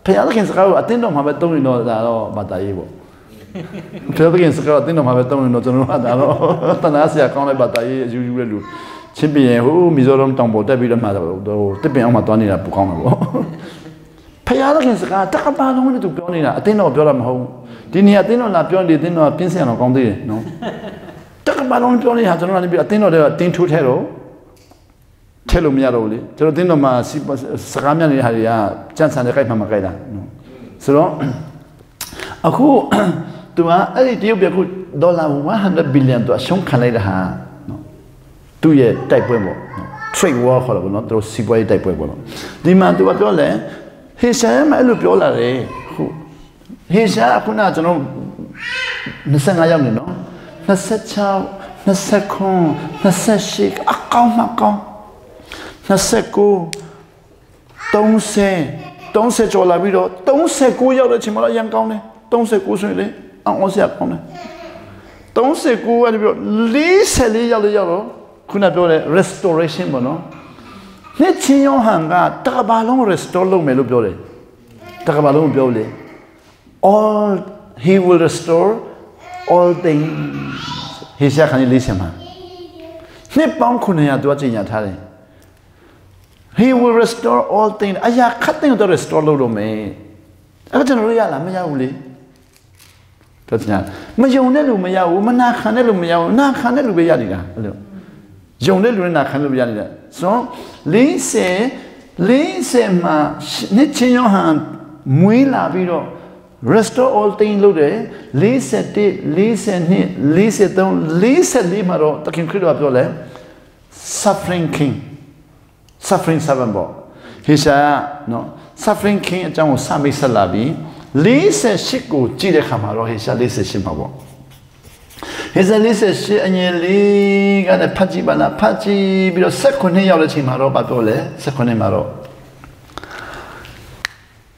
Payalkins go, I think I'm don't know that, but I will. Payalkins go, I think I'm don't know that. Tanasia can't but I usually do. Chippy, who Mizoram Tombo, David Mother, though tipping on my Tony at Pucamo. Payalkins go, talk about only to Pionina, I think of Joram home. Didn't he attend on Pion, didn't know a Pinson or Condi? No. Talk about only Pioni has only been a thing of the thing to tell. Tell me only. Tell them my Saramian Haria, Chance and the Kai Mamagada. So, a who to a deal be a good $100 billion to a shunk Canada. 2 year type webo. Trade war, not those Sibway type webo. Demand to a dollar. He said, I look all who he said, Punat, Nasangayam, no? Nasachow, Nasakon, Nasashik, a calm. Naseku, don't say Jolavido, don't say go out of Chimala Young County, don't say go really, and also County. Don't say go at the least a yellow, could not do a restoration, no? Let's see your hanga, Tabalon restore Melubole, Tabalon Biole. All he will restore all things. He said, can you listen? Nippon Kunia do it. He will restore all things. I am cutting the restore Lolo me. I don't know, Mayawli. That's not. Majonelu Mayaw, Manakanelu Mayaw, Nakanelu Yadida. Jonelu Nakanu Yadida. So, Lise ma, Nitchin your hand, Muila Vido, restore all things, Lude, Lise did, Lise need, Lise don't, Lise Limaro, talking critical of suffering king. Suffering Savambo. He said, no, suffering king and John Sami Salabi, Lisa Shiku, Gide Hamaro, he said, Lisa Shimabo. He said, Lisa Shi and Yeli got a Pajibana Paji, because second name of the Chimaro, Batole, second name Maro.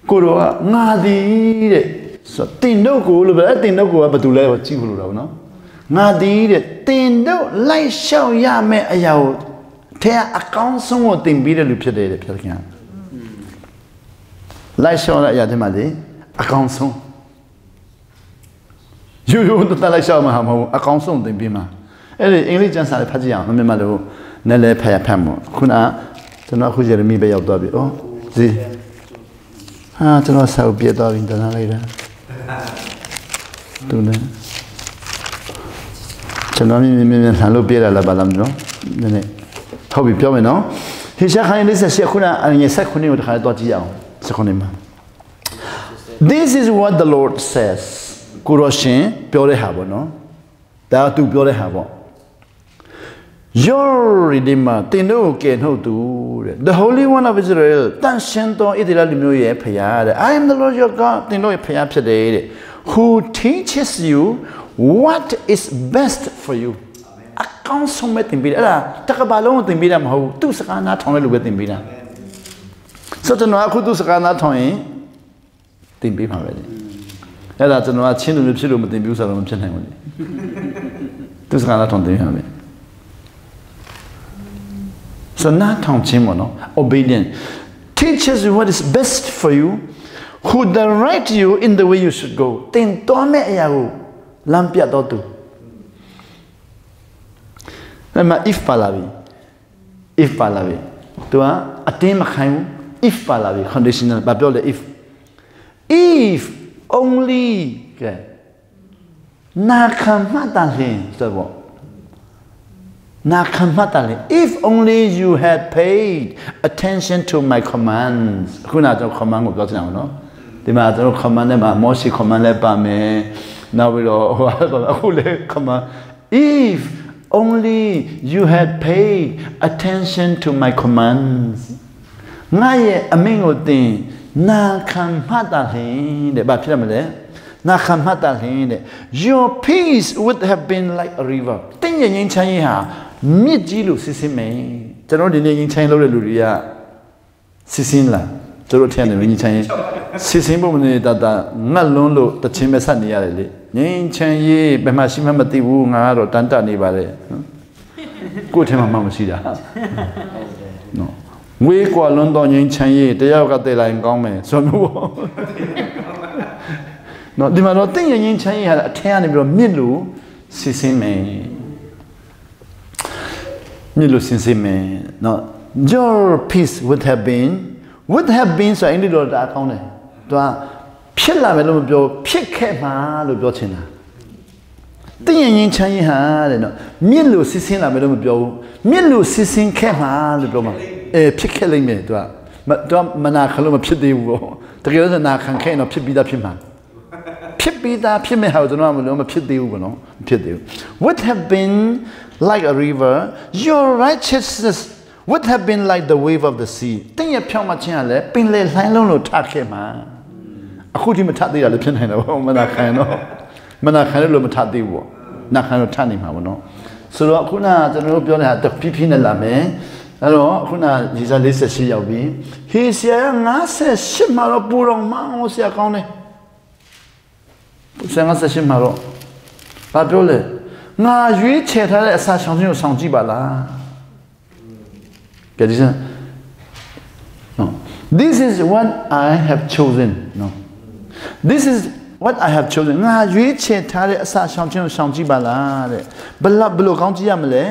Kuro, Nadi, so Tindo Gulu, but I think no go up to level Chigulu, no? Nadi, Tindo, Light Show Yame Ayao. Tear account someone thing be the lupsade Pelkan. Light show that Yatimadi, account song. ရိုးတက်လိုက်ရှောက်မှာမဟုတ်အကောင်ဆုံးတင်ပြီးမှာအဲ့ဒီအင်္ဂလိပ်ကျမ်းစာလေးဖတ်ကြည့်အောင်မြန်မာလိုနဲ့လည်းဖတ်မှာခုနကျွန်တော်အခုယေရမိပဲရောက်သွားပြီဩဇီဟာကျွန်တော်ဆောက်ပြသွားပြီတနာလိုက်တာသူလည်းကျွန်တော်မြင်ဆန်လို့ပြရလာပါလားမလို့နည်းနည်းဟုတ်ပြီပြောမယ်နော်ဟေရှာခိုင်းလေးဆက်ခုနအငယ်ဆက်ခုနှစ်ကိုတစ်ခါတော့ကြည့်အောင်ဆက်ခုနှစ်မှာ This is what the Lord says ကိုရရှင်ပြောတဲ့ဟာပေါ့နော်ဒါသူပြောတဲ့ဟာပေါ့ Your Redeemer တင်တို့ကယ်နှုတ်သူတဲ့ The Holy One of Israel တန်ရှင်သောဣသရေလလူမျိုးရဲ့ဖခင်တဲ့ I am the Lord your God တင်တို့ရဲ့ဖခင်ဖြစ်တယ်တဲ့ Who teaches you what is best for you အကောင်းဆုံးပဲသင်ပေးတယ်အဲ့ဒါတကဘာလုံးသင်ပေးတာမဟုတ်ဘူးသူစကားနားထောင်တဲ့လူပဲသင်ပေးတာဆိုတော့အခုသူစကားနားထောင်ရင်သင်ပေးမှာပဲလေအဲ့ဒါကျွန်တော်ကချင်းလူမျိုးဖြစ်လို့မသင်ဘူးဆိုတော့မဖြစ်နိုင်ဘူးလေသူစကားနားထောင်သင်ရမယ်So not tongue obedient. Teaches you what is best for you, who direct you in the way you should go. Tin tome ayahu lampia totu. Nama if palavi. Tua atim makhayu if palavi conditional babiole if. If only ke. Nakamatahin sabo. If only you had paid attention to my commands. Kuna jo command koပြောချင်အောင်နော်ဒီမှာကျွန်တော် command နဲ့မှာ Moshe command လည်းပါမယ်နောက်ပြီးတော့အခုလည်း command if only you had paid attention to my commands ငါရဲ့အမိန့်ကိုသင်နာခံမှတ်တာလင်တဲ့ဘာဖြစ်ရမလဲနာခံမှတ်တာလင်တဲ့ Your peace would have been like a river တင်းရဲ့ငြိမ်းချမ်းရေးဟာမြစ်ကြီးလို့စစ်စင်းမယ်ကျွန်တော်ဒီနေ့ငင်းချိုင်းလုပ်တဲ့လူတွေကစစ်စင်းလားကျွန်တော်ထင်တယ်ငင်းချိုင်းစစ်စင်းပုံနဲ့တတငတ်လွန်းလို့တချင်းပဲဆက်နေရတယ်လေငင်းချိုင်းရေးဘယ်မှရှိမှမသိဘူးငါကတော့တန်တနေပါလေကိုယ့်ထဲမှာမှမရှိတာနော်ဝေးကွာလွန်းတော့ငင်းချိုင်းရေးတယောက်ကတည်လိုက်ကောင်းမယ်ဆိုမျိုးပေါ့နော်ဒီမှာတော့တင့်ငင်းချိုင်းရေးဟာအထက်ကနေပြီးတော့မြစ်လို့စစ်စင်းမယ်Milo sincere no your peace would have been so any lot that account ne to ဖြစ်လာမယ်လို့မပြောဖြစ်ခဲ့မှာလို့ပြောချင်တာတင်းရင်ချင်းချမ်းရင်ဟာတဲ့နော်မြစ်လို့စစ်စင်းလာမယ်လို့မပြောဘူးမြစ်လို့စစ်စင်းခဲ့မှာလို့ပြောမှာဖြစ်ခဲ့လိမ့်မယ်သူကမနာခလို့မဖြစ်သေးဘူးပေါ့တကယ်လို့နာခံခဲ့တော့ဖြစ်ပြီးသားဖြစ်မှာဖြစ်ပြီးသားဖြစ်မဲ့ဟာကိုကျွန်တော်မဖြစ်သေးဘူးပေါ့နော်မဖြစ်သေးဘူး would have been like a river your righteousness would have been like the wave of the sea တင်းရဖြောင်းမှချင်းကလည်းပင်လေလှိုင်းလုံးလို့ထခဲ့မှာအခုဒီမထသေးတာလည်းဖြစ်နိုင်တယ်ပေါ့မနာခံလို့မထသေးဘူးပေါ့နာခံလို့ထနေမှာပေါ့နော်ဆိုတော့ခုနကျွန်တော်တို့ပြောနေတာတဖြည်းဖြည်းနဲ့လာမယ်အဲ့တော့ခုနရေစာ48ရောက်ပြီဟေဆရာ58မှာတော့ပူတော်မောင်းဆရာကောင်းတယ်ဆရာ58မှာတော့ဘာပြောလဲငါရွေးချယ်ထားတဲ့အစာဆောင်ခြင်းကိုဆောင်ကြည့်ပါလားကြည့်စမ်း No this is what I have chosen no this is what I have chosen ငါရွေးချယ်ထားတဲ့အစာဆောင်ခြင်းကိုဆောင်ကြည့်ပါလားတဲ့ဘလို့ကောင်းကြည့်ရမလဲ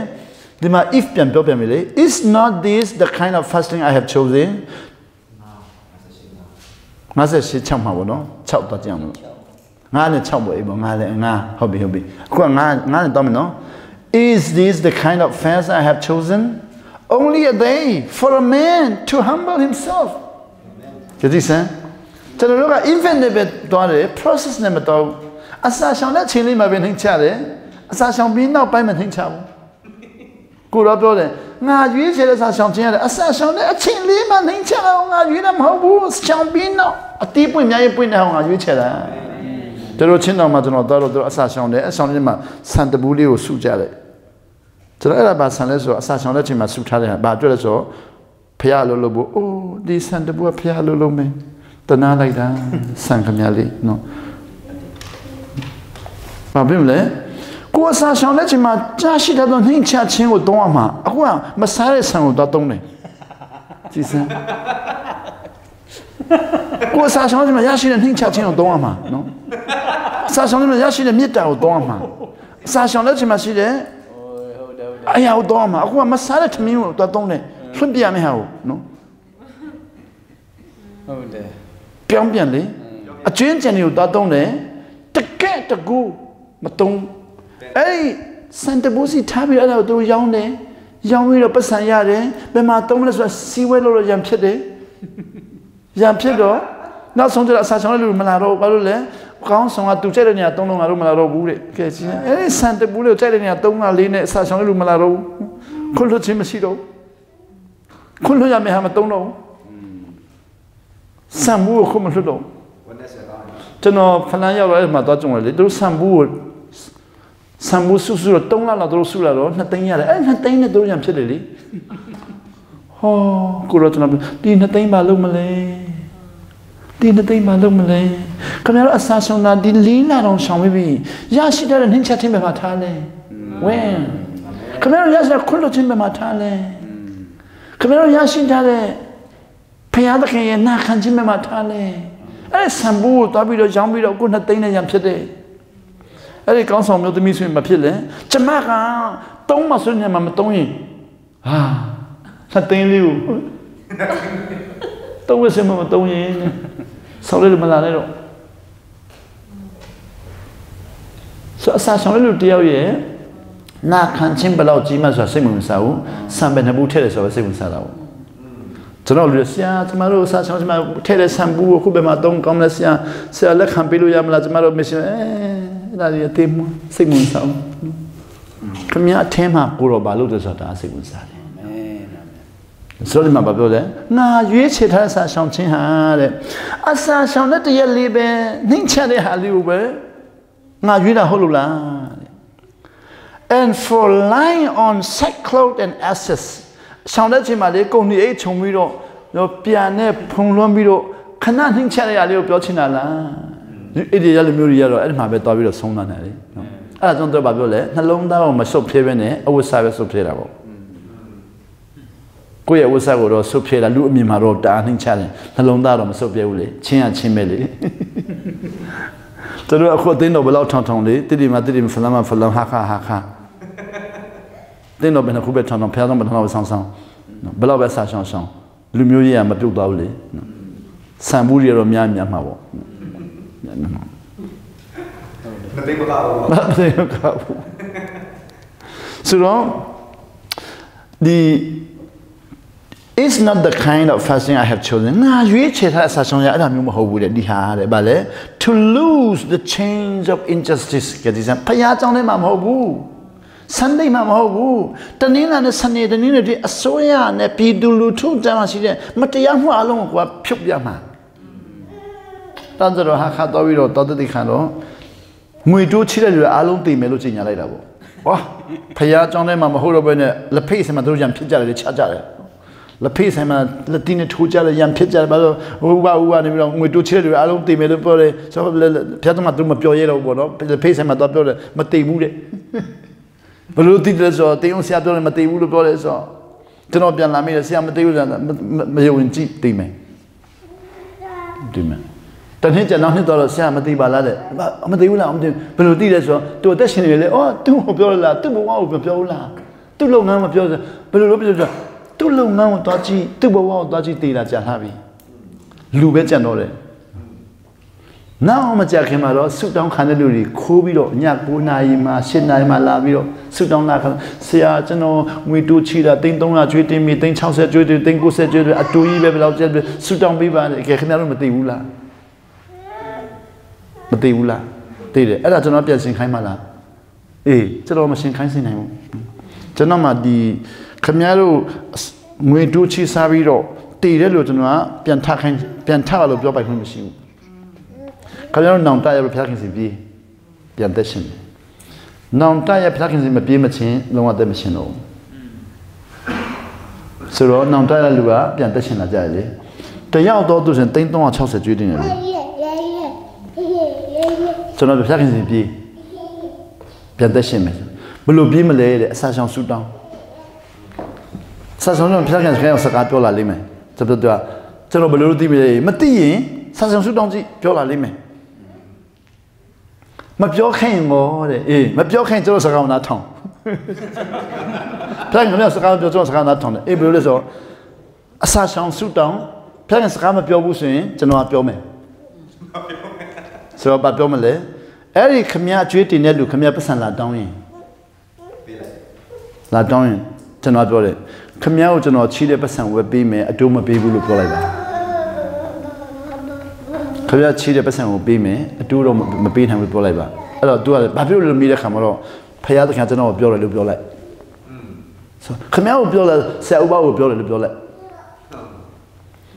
ဒီမှာ if ပြန်ပြောပြန်ပြီလေ is not this the kind of fasting I have chosen 58ချက်မှာပေါ့နော်6တော့ကြည့်အောင်လို့ငါလည်း6ပေါ့အေးပေါ့ငါလည်းငါဟုတ်ပြီအခုကငါလည်းတော့မယ်နော် is this the kind of fast I have chosen only a day for a man to humble himself ကြည့်စမ်းကျွန်တော်တို့က infant နဲ့ပဲသွားတယ် process နဲ့မတော့အစာရှောင်တဲ့ချိန်လေးမှာပဲနှိမ့်ချတယ်အစာရှောင်ပြီးနောက်ပိုင်းမှာနှိမ့်ချဘူးကိုတော့ပြောတယ်ငါရွေးချယ်တဲ့အစာရှောင်ခြင်းရတယ်အစာရှောင်တဲ့အချိန်လေးမှာနှိမ့်ချအောင်ငါရွေးတာမဟုတ်ဘူးရှောင်ပြီးနောက်အတီးပွင့်များရေးပွင့်တဲ့အောင်ငါရွေးချယ်တာတို့ချင်းတော်မှာကျွန်တော်တို့အစာရှောင်တယ်အဆောင်ထဲမှာဆန်တပူးလေးကိုစုကြတယ်ကျွန်တော်အဲ့ဒါပါဆန်လဲဆိုတော့အစာရှောင်တဲ့ချိန်မှာစုထားတယ်ဟာဘာတွေ့လဲဆိုတော့ဖះလို့ဖို့အိုးဒီဆန်တပူးကဖះလို့မယ်တနာလိုက်တာဆန်ခမလေးနော်ဘာဖြစ်မလဲကိုအစာရှောင်တဲ့ချိန်မှာကြားရှိတဲ့နှိမ့်ချခြင်းကိုတောင်းရမှာအခုကမစားတဲ့ဆန်ကိုတော့တုံးတယ်ကြည့်စမ်းကိုအစာရှောင်တဲ့ချိန်မှာရရှိတဲ့နှိမ့်ချခြင်းကိုတောင်းရမှာနော် စာဆောင်လည်းရရှိတဲ့မေတ္တာကိုတောင်းမှာစာဆောင်လည်းချိန်မှာရှိတယ်အရာကိုတောင်းမှာအခုကမစားတဲ့သမီးကိုတောင်းတယ်လွှင့်ပြရမယ့်ဟာကိုနော်ဟုတ်တယ်ပြောင်းပြန်လေအကျွင်းကျန်တွေကိုတောင်းတယ်တကက်တကူမတုံးအဲ့စန်တဘူစီထားပြီးအဲ့ဒါကိုသူရောင်းတယ်ရောင်းပြီးတော့ပတ်စံရတယ်ဘယ်မှာတုံးလဲဆိုတော့စီဝဲလို့ရံဖြစ်တယ်ရံဖြစ်တော့နောက်ဆုံးကျတော့အစာချောင်းလည်းမလာတော့ဘာလို့လဲကောင်းဆောင်ကသူကြိုက်တဲ့နေရာသုံးလုံးငါတို့မလာတော့ဘူးတဲ့ကဲချင်းအဲ့စန်တပူးလေးကိုကြိုက်တဲ့နေရာ3 4နဲ့အစာချောင်းလည်းမလာတော့ဘူးခွတ်လွတ်ခြင်းမရှိတော့ခွတ်လွတ်ရမယ့်ဟာမသုံးတော့စံဘူးကိုခွတ်မလွတ်တော့ကျွန်တော်ဖလန်းရောက်တော့အဲ့မှာသွားကြုံတယ်လေသူစံဘူးကိုစံဘူးစုတော့3 လလောက်သူတို့စုလာတော့2 သိန်းရတယ်အဲ့2 သိန်းနဲ့သူတို့ရံဖြစ်တယ်လေဟောကိုတော့ကျွန်တော်ဒီ2 သိန်းပါလုံးမလဲဒီ2 သိန်းပါလုံးမလဲခင်ဗျားတို့အစာဆောင်တာဒီ4 လတောင်ဆောင်ပြီးပြီရရှိတဲ့နှင်းချက်ချင်းပဲမှာထားလဲဝင်းခင်ဗျားတို့ရရှိတဲ့ခွတ်လို့ချင်းပဲမှာထားလဲခင်ဗျားတို့ရရှိတဲ့ဖယားသခင်ရဲ့နာခံချင်းပဲမှာထားလဲအဲ့ဆံဘူးကိုသွားပြီးတော့ရောင်းပြီးတော့ကို2 သိန်းနဲ့ရံဖြစ်တယ်အဲ့ဒီကောင်းဆောင်မျိုးသမီးဆိုရင်မဖြစ်လဲကျမကတုံးမဆွနေမှာမတုံးရင်ဟာ2 သိန်းလေးကိုတုံးဝစမမတုံးရင်ဆောက်လို့မလာနဲ့တော့ဆိုအစားဆောင်လို့တယောက်ရဲ့နာခံချင်းဘယ်လောက်ကြီးမှဆိုတာစိတ်ဝင်စားဘူးစံပဲနှစ်ဘူးထည့်တယ်ဆိုတော့စိတ်ဝင်စားတာဘူးကျွန်တော်လူဆရာကျမတို့အစားဆောင်ကျမထည့်တဲ့စံဘူးကိုခုပဲမှာတော့ကောင်းလဲဆရာလက်ခံပေးလို့ရမလားကျမတို့မရှင်အဲ့ဒါကြီးအသေးစိတ်ဝင်စားဘူးခင်ဗျာအထင်းမှာကိုတော့ဘာလို့လဲဆိုတာစိတ်ဝင်စားတယ်ဆိုတော့ဒီမှာဘာပြောလဲငါရွေးချယ်ထားတဲ့အစာဆောင်ခြင်းဟာတဲ့အစာဆောင်တဲ့တရက်လေးပဲနှိမ့်ချတဲ့ဟာလေးကိုပဲငါရွေးတာဟုတ်လို့လား and for lying on sackcloth and ashes ဆောင်တဲ့ချိန်မှာလေကုန်ဒီအိတ်ခြုံပြီးတော့ပြန်နဲ့ဖုံလွှမ်းပြီးတော့ခဏနှိမ့်ချတဲ့ဟာလေးကိုပြောချင်တာလားအဲ့ဒီရလိုမျိုးတွေရတော့အဲ့ဒီမှာပဲသွားပြီးတော့ဆုံးလာတယ်လေနော်အဲ့ဒါကြောင့်တော့ဘာပြောလဲနှလုံးသားကိုမဆုတ်ဖြဲပဲနဲ့အဝတ်စားပဲဆုတ်ဖြဲတာပေါ့ကိုယ့်ရဲ့ဝတ်စားကိုတော့ဆုတ်ဖြဲတာလူအမြင်မှာတော့တာနှိမ့်ချတယ်နှလုံးသားတော့မဆုတ်ပြဲဘူးလေချင်းရချင်းပဲလေသူတို့အခုအသိတော့ဘယ်လောက်ထောင်ထောင်လေတိတိမဖလမ်းဟာခါတင်းတော့ဘယ်နှခုပဲထောင်ထောင်ဖျားတော့ဘယ်နှလောက်ဆောင်းဘယ်လောက်ပဲစားရှောင်းလူမျိုးကြီးကမပြုတ်သွားဘူးလေဆံဘူးတွေတော့များမှာပေါ့မသိဘူးဆိုတော့ဒီ It's not the kind of fasting I have chosen. ငါရွေးချယ်ထားတဲ့အစာဆောင်ရအဲ့ဒါမျိုးမဟုတ်ဘူးတဲ့ဒီဟာတဲ့ဗာလေ to lose the chains of injustice ကဒီစံဖယားကြောင့်လည်းမဟုတ်ဘူး Sunday မှာမဟုတ်ဘူးတနင်္လာနဲ့စနေတနင်္လာတွေအစိုးရနဲ့ပြည်သူလူထုတန်းမှာရှိတဲ့မတရားမှုအလုံးကိုဖြုတ်ပြမှာတန်းကြတော့ဟာခါတော့ပြီးတော့တော်တိခံတော့ငွေတိုးချိတဲ့လူအလုံးတည်မယ်လို့ကြေညာလိုက်တာပေါ့ဟောဖယားကြောင့်လည်းမဟုတ်တော့ဘဲနဲ့လက်ဖိတ်ဆင်မှာတို့ကြံဖြစ်ကြတယ်ချကြတယ်လက်ဖေးဆိုင်မှာလက်တင်းနဲ့ထိုးကြတယ်ရံဖြစ်ကြတယ်ဘာလို့ဟိုဘာနေပြီးတော့ငွေတိုးချဲတယ်အားလုံးတည်မယ်လို့ပြောတယ်ဆိုတော့ဖျက်သမားသူမပြောရတော့ဘောနော်လက်ဖေးဆိုင်မှာတော့ပြောတယ်မတည်ဘူးတဲ့ဘလို့တည်တယ်ဆိုတော့တင်းအောင်ဆရာပြောတယ်မတည်ဘူးလို့ပြောတယ်ဆိုတော့ကျွန်တော်ပြန်လာမိတယ်ဆရာမတည်ဘူးလားမယုံကြည်တည်မယ်တနေ့ကျနောက်နှစ်တော့ဆရာမတည်ပါလားတဲ့မတည်ဘူးလားမတည်ဘလို့တည်တယ်ဆိုတော့သူအသက်ရှင်နေလေအော်သူ့ကိုပြောလားသူ့ဘဝကိုပြောဘူးလားသူ့လုပ်ငန်းမပြောဘလို့ပြောဆိုသူ့လုပ်ငန်းကိုတွားကြည့်သူ့ဘဝကိုတွားကြည့်တည်တာကြာလှပြီလူပဲကြံတော့တယ်နောက်မကြခင်မှာတော့ဆုတောင်းခံတဲ့လူတွေခိုးပြီးတော့ည9 နာရီမှာ10 နာရီမှာလာပြီးတော့ဆုတောင်းလာခံဆရာကျွန်တော်ငွေတိုးချီတာ300ကျွေးတင်ပြီ360ကျွေးတယ်390ကျွေးတယ်အတူကြီးပဲဘယ်လောက်ကျက်ဆုတောင်းပေးပါတယ်ခင်ဗျားတို့မသိဘူးလားမသိဘူးလားသိတယ်အဲ့ဒါကျွန်တော်ပြန်ရှင်းခိုင်းပါလားအေးကျွန်တော်မရှင်းခိုင်းစင်နိုင်ဘူးကျွန်တော်မှဒီခင်ဗျားတို့ငွေတိုးချီစားပြီးတော့တည်တယ်လို့ကျွန်တော်ကပြန်ထလို့ပြောပိုင်ခွင့်မရှိဘူးခင်ဗျားတို့နောင်တရဖျားခင်စီပြေးပြန်သက်ရှင်နောင်တရဖျားခင်စီမပြေးမချင်းလုံးဝသက်မရှင်တော့ဆိုတော့နောင်တရလူကပြန်သက်ရှင်လာကြတယ်လေတယောက်တော့သူရှင်360ကျွေးတင်တယ်လေကျွန်တော်ဖျားခင်စီပြေးပြန်သက်ရှင်မယ်ဘလို့ပြေးမလဲတဲ့အစာဆောင်ဆူတောင်းစာဆောင်တော့ဖျားခင်စကားပြောလာလိမ့်မယ်ကျွန်တော်ဘယ်လိုသိမလဲမသိရင်စာဆောင်ဆူတောင်းကြည့်ပြောလာလိမ့်မယ် mà biểu khen ngô đấy mà biểu khen cho nó sao nó thòng phải không? Nếu sao biểu cho nó thòng đấy biểu lên rồi sao xong suốt đóng phải không? Sao mà biểu bút xuyên cho nó biểu mày sao bà biểu mày đấy ấy khăm nhà chuyện thì nên được khăm nhà bắt sang là đóng yên là đóng yên cho nó biểu đấy khăm nhà cho nó chỉ để bắt sang về bị mày ở đâu mà bị bút biểu lại đó khăm nhà chỉ để bắt sang về bị mày ở đâu đó mà bị thằng biểu lại đó alors tu as pas vu le milieu comme alors paya de quand on a le bio là comment on bio là c'est au bas au bio le bio là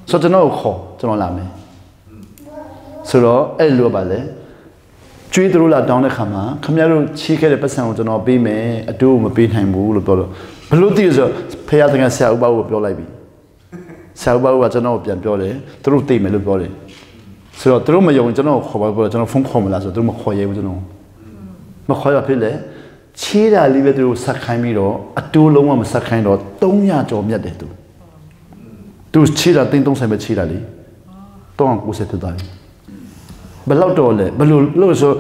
so tu n'as pas tu n'as la main so là elle le balai tu es là dans le khama comment on chi que les personnes tu n'as pas mais à tout me paye time bu le bio là l'autre dit ça paya de quand c'est au bas au bio là bi c'est au bas au tu n'as bien bio là tu le t'es mais le bio là so là tu le me用tu n'as pas bio tu n'as疯狂là so tu me croyais tu n'as mà khỏi là phải lẽ chỉ là lý về tôi sát khai mi đó, tôi lâu mà sát khai đó, đông nhà cho miết đấy tôi chỉ là tinh tông sai mà chỉ là lý, tôi cũng sẽ tự đại, bây lâu rồi lẽ, bây lâu rồi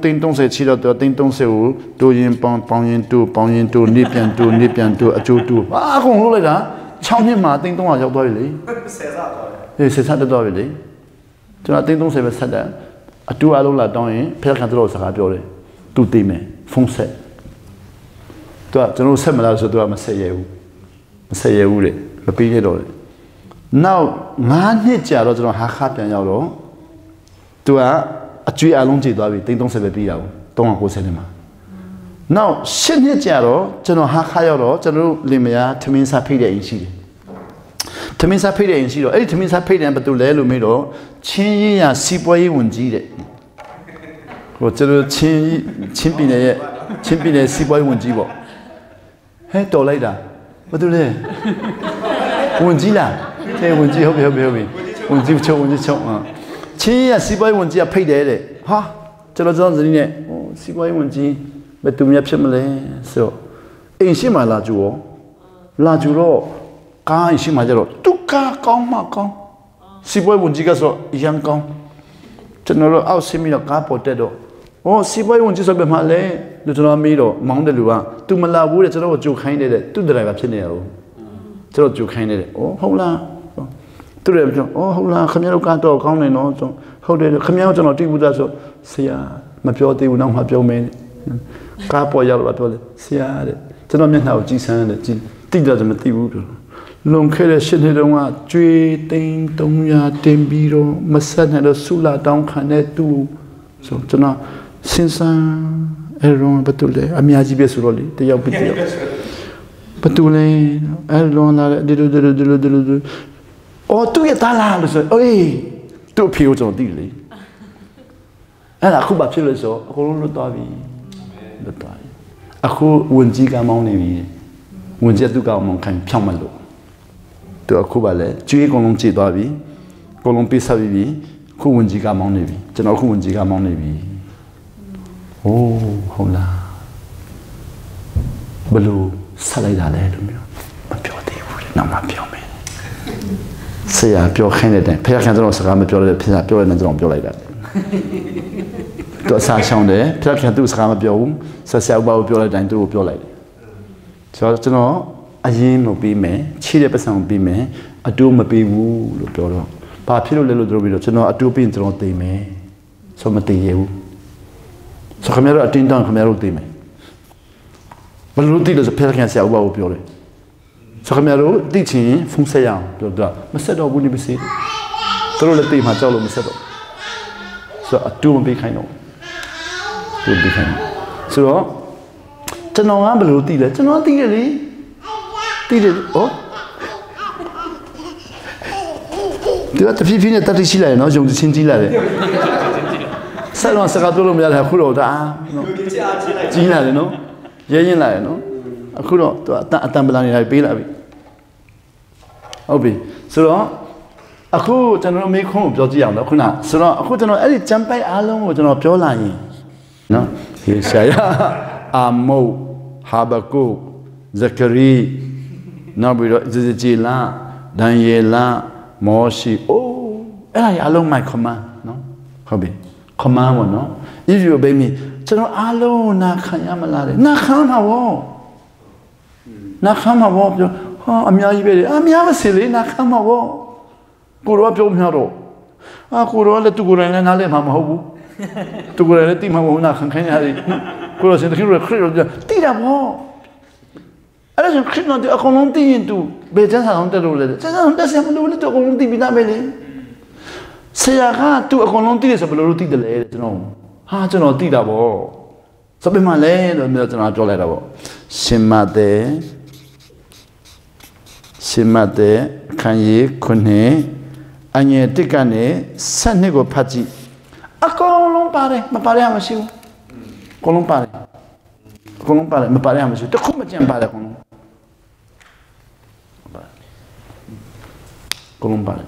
tinh tông sai chỉ là tôi tinh tông sai u, tôi yên bằng yên tu, nếp yên tu, chú tu, không lúc này đã, trong những mà tinh tông là giao đôi lý, sẽ sát được đôi lý, cho nên tinh tông sai mà sát đấy, tôi lâu là đôi, phải khăn tôi sát khai rồi tout est mais foncé toi tu nous sommes là je dois me sayer où les le pays là now ngani cha ro jong ha kha pian yaw lo tu a chui a long ji twa bi ting tong se be pi ya 390ne ma now 10နှစ်ကြာတော့ကျွန်တော်ဟာခါရောက်တော့ကျွန်တော်လင်မယားထမင်းစားဖိတဲ့အိမ်ရှိတယ်ထမင်းစားဖိတဲ့အိမ်ရှိတော့အဲ့ဒီထမင်းစားဖိတဲ့ဘယ်သူလဲလို့မေးတော့ချင်းရင်းရစီပွားရေးဝန်ကြီးတဲ့ဟိုကျွန်တော်ချင်းပြည်နယ်ရဲ့ချင်းပြည်နယ်စီးပွားရေးဝန်ကြီးပေါ့ဟဲ့တော်လိုက်တာဘာလို့လဲဝန်ကြီးလားတဲ့ဝန်ကြီးဟုတ်ပြီဝန်ကြီးချုပ်ချင်းရစီးပွားရေးဝန်ကြီးကဖိတ်တယ်တဲ့ဟာကျွန်တော်စနေနဲ့ဟိုစီးပွားရေးဝန်ကြီးဘယ်သူများဖြစ်မလဲဆိုတော့အိမ်ရှိမှလာကြည့်တော့ကားအိမ်ရှိမှကျတော့တူကားကောင်းမှကောင်းစီးပွားရေးဝန်ကြီးကဆိုအရန်ကောင်းကျွန်တော်တို့အောက်ဆင်းပြီးတော့ကားပေါ်တက်တော့စီးပွားရေးဝန်ကြီးဆိုပဲမှလည်းလူကျွန်တော်မေးတော့မောင်းတယ်လူကသူမလာဘူးတဲ့ကျွန်တော်ကိုကြိုခိုင်းတဲ့သူ့ဒရိုင်ဘာဖြစ်နေရအောင်ကျွန်တော်ကြိုခိုင်းတဲ့ဟုတ်လားသူလည်းပြောဟုတ်လားခင်ဗျားတို့ကတော့ကောင်းနေတော့ဟုတ်တယ်ခင်ဗျားတို့ကျွန်တော်တိဘူးသားဆိုဆရာမပြောသေးဘူးနောက်မှပြောမယ်ကားပေါ်ရောက်တော့ပြောလေဆရာတဲ့ကျွန်တော်မျက်နှာကိုကြည့်စမ်းတယ်ကြည့်တိတယ်ဆိုမသိဘူးပြောလွန်ခဲ့တဲ့8နှစ်တုန်းကကျွေးသိန်း300တင်ပြီးတော့မဆက်နဲ့တော့ဆူလာတောင်းခံတဲ့သူဆိုကျွန်တော်စဉ်းစားအဲ့တော့ဘာတူလဲအများကြီးပဲဆိုတော့လေတယောက်ပြီးတယောက်ဘာတူလဲအဲ့တော့လာဒီလိုသူရဲ့သားလားလို့ဆိုအေးသူ့ဖေကိုကျွန်တော်သိလေအဲ့ဒါအခုဘာဖြစ်လဲဆိုအကုန်လုံးလွတ်သွားပြီအခုဝန်ကြီးကမောင်းနေပြီဝန်ကြီးသူကမောင်းခိုင်းဖြောင်းမလို့သူအခုပါလေကျွေးအကုန်လုံးကြည့်သွားပြီအကုန်လုံးပြဆက်ပြီခုဝန်ကြီးကမောင်းနေပြီကျွန်တော်ခုဝန်ကြီးကမောင်းနေပြီဟုတ်လားဘလို့ဆက်လိုက်တာလဲလို့မျိုးမပြောသေးဘူးလေနောက်မှပြောမယ်ဆရာပြောခိုင်းတဲ့တိုင်ဖခင်ကျွန်တော်စကားမပြောတဲ့ဖခင်ပြောတဲ့နဲ့ကျွန်တော်ပြောလိုက်တာသူအစားရှောင်းတယ်ဖခင်သူစကားမပြောဘူးဆက်ဆက်ဘာကိုပြောလိုက်တိုင်းသူကိုပြောလိုက်တယ်ကျွန်တော်အရင်မပြီးမယ်ချီးတဲ့ပတ်စံပြီးမယ်အတူမပြီးဘူးလို့ပြောတော့ဘာဖြစ်လို့လဲလို့ပြောပြီးတော့ကျွန်တော်အတူပြီးကျွန်တော်သိမယ်ဆိုမသိရဘူးဆိုခမရအတင်းတန်းခမရတို့သိမယ်ဘယ်လိုသိလို့ဖခင်ဆရာဘာကိုပြောလဲဆိုခမရတို့သိချင်ဖုန်းဆက်ရအောင်ပြောတော့မဆက်တော့ဘူးနေပါစေသူတို့လည်းသိမှကြောက်လို့မဆက်တော့ဆိုအတူမပြီးခိုင်းတော့သူပြီးခိုင်းဆိုတော့ကျွန်တော်ကဘယ်လိုသိလဲကျွန်တော်သိတယ်လေသိတယ်သူကတဖြည်းဖြည်းနဲ့တတိရှိလာတယ်နော်ယုံကြည်ချင်းကြီးလာတယ်ဆက်တော့စကားပြောလို့မရတယ်အခုတော့ဒါနော်ကြီးလာတယ်နော်ရဲရင်လာတယ်နော်အခုတော့သူအတန်ပလာနေလိုက်ပေးလာပြီဟုတ်ပြီဆိုတော့အခုကျွန်တော်မေးခွန်းကိုပြောကြည့်အောင်နော်ခုနဆိုတော့အခုကျွန်တော်အဲ့ဒီကျမ်းပိုက်အားလုံးကိုကျွန်တော်ပြောလာရင်နော်ဟေရှာယအာမုတ်ဟာဘကုဇကရီနောက်ပြီးတော့ဇေဂျီလာဒန်ယေလာမောရှိအဲ့ဒါအားလုံးမိုက်ခမန်နော်ဟုတ်ပြီ command one no if you obey me ကျွန်တော်အားလုံးနာခံရမလားတဲ့နာခံမှာဗောနာခံမှာဗောပြောဟာအများကြီးပဲလေအများမစလေနာခံမှာဗောကိုရောပြောများတော့ကိုရောလည်းသူကိုယ်တိုင်လည်းနားလဲမှာမဟုတ်ဘူးသူကိုယ်တိုင်လည်းတိမှာမဟုတ်နာခံခိုင်းရတယ်ကိုရောစင်တခင်ရခရစ်ရောတိတာဗောအဲ့ဒါဆိုခရစ်တော်အကုန်လုံးသိရင်သူဘယ်ကျမ်းစာအောင်တက်လို့လဲကျမ်းစာအောင်တက်စရာမလိုဘူးသူအကုန်လုံးသိပြီးသားပဲလေဆရာကသူအကုန်လုံးသိတယ်ဆိုဘယ်လိုလုပ်သိတယ်လဲကျွန်တော်ဟာကျွန်တော်သိတာဗောစပင်မလဲလို့ကျွန်တော်ပြောလိုက်တာဗောရှင်မတဲ့ခံရခုနှစ်အငယ်တစ်ကနေ7နှစ်ကိုဖတ်ကြည့်အကုန်လုံးပါတယ်မပါတယ်မရှိဘူးအကုန်လုံးပါတယ်မပါတယ်မရှိဘူးတခုမကြံပါတယ်အကုန်လုံးပါတယ်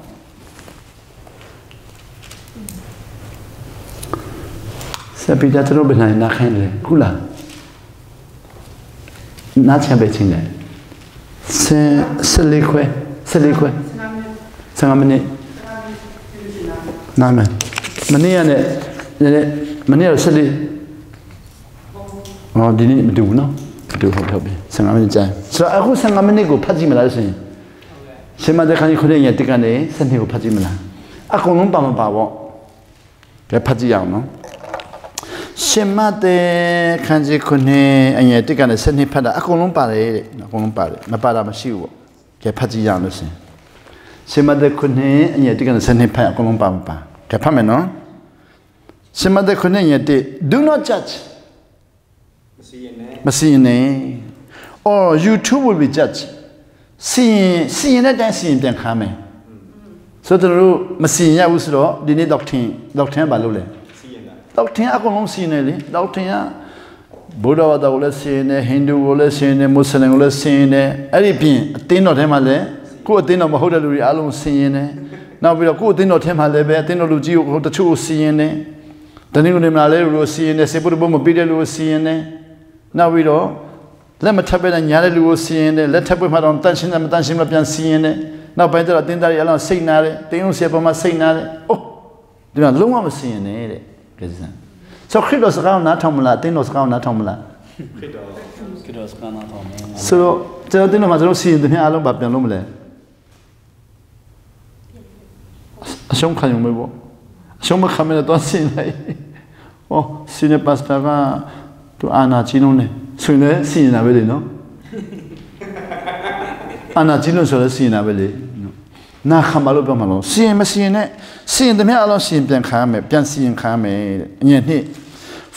စပီတာကျွန်တော်ဘယ်နိုင်နာခိုင်းလဲခုလားနားချပဲချင်းတယ်14ခွဲ15မိနစ်နားမယ်မနေ့ကလည်းမနေ့က14ဒီနေ့မတူဘူးနော်တူဟုတ်ပြီ15မိနစ်ကြာဆိုတော့အခု15မိနစ်ကိုဖတ်ကြည့်မလားဆိုရင်ရှင်မတဲ့ခန်းကြီးခုနှစ်ရက်တကနေ7နှစ်ကိုဖတ်ကြည့်မလားအကုန်လုံးပါမပါပေါ့ကဲဖတ်ကြည့်အောင်နော်ရှင်မတဲ့ခန်းကြီးခုနှစ်အငယ်တကနေ7နှစ်ဖတ်တာအကုန်လုံးပါတယ်တဲ့အကုန်လုံးပါတယ်မပါတာမရှိဘူးပေါ့ကဲဖတ်ကြည့်ရအောင်လို့ရှင်မတဲ့ခုနှစ်အငယ်တကနေ7နှစ်ဖတ်အကုန်လုံးပါမပါကဲဖတ်မယ်နော်ရှင်မတဲ့ခုနှစ်အငယ်တ do not judge မစီရင်နဲ့ or you too will be judged စီရင်တဲ့တိုင်းစီရင်ပြန်ခါမယ်ဆိုတော့တို့မစီရင်ရဘူးဆိုတော့ဒီနေ့ doctrine ဘာလုပ်လဲစီရင်တာ doctrine အကုန်လုံးစီရင်တယ်လေ doctrine ကဗုဒ္ဓဘာသာကိုလည်းစီရင်တယ်ဟိန္ဒူကိုလည်းစီရင်တယ်မွတ်စလင်ကိုလည်းစီရင်တယ်အဲ့ဒီပြင်အသင်းတော်ထဲမှာလည်းကိုယ်အသင်းတော်မဟုတ်တဲ့လူတွေအားလုံးစီရင်တယ်နောက်ပြီးတော့ကိုယ်အသင်းတော်ထဲမှာလည်းပဲအသင်းတော်လူကြီးကိုတချို့စီရင်တယ်တနည်းကိုနေမှာလည်းလူစီရင်တယ်စေပုဒ်ဘုံမပြီးတဲ့လူကိုစီရင်တယ်နောက်ပြီးတော့လက်မထပ်ပဲညာတဲ့လူကိုစီရင်တယ်လက်ထပ်ပွဲမှာတော့တန်ရှင်းတယ်မတန်ရှင်းမပြန်စီရင်တယ်နောက်ပိုင်းကျတော့တင်းသားတွေအလုံးစိတ်နာတယ်တင်းုံဆရာပေါ်မှာစိတ်နာတယ်အိုးဒီမှာလုံးဝမစီရင်နဲ့တဲ့ကဲစမ်းဆိုခရစ်တော်စကားနားထောင်မလားတင်းတော်စကားနားထောင်မလားခရစ်တော်စကားနားထောင်မယ်ဆိုတော့ကျွန်တော်တင်းတော်မှာကျွန်တော်စီရင်တဲ့အားလုံးပါပြန်လို့မလဲအရှုံးခံရုံပဲပေါ့အရှုံးမခံမနဲ့တော့စီရင်လိုက်ဩစီနေပါစတာကသူအာနာကြီးလုံးနဲ့ဆိုရင်လည်းစီရင်တာပဲလေနော်အာနာကြီးလုံးဆိုလည်းစီရင်တာပဲလေနာခံမလို့ပြောမှာလို့စီရင်မစီရင်နဲ့စီရင်တဲ့မြတ်အလောစီရင်ပြန်ခါမယ်ပြန်စီရင်ခါမယ်တဲ့အညနှစ်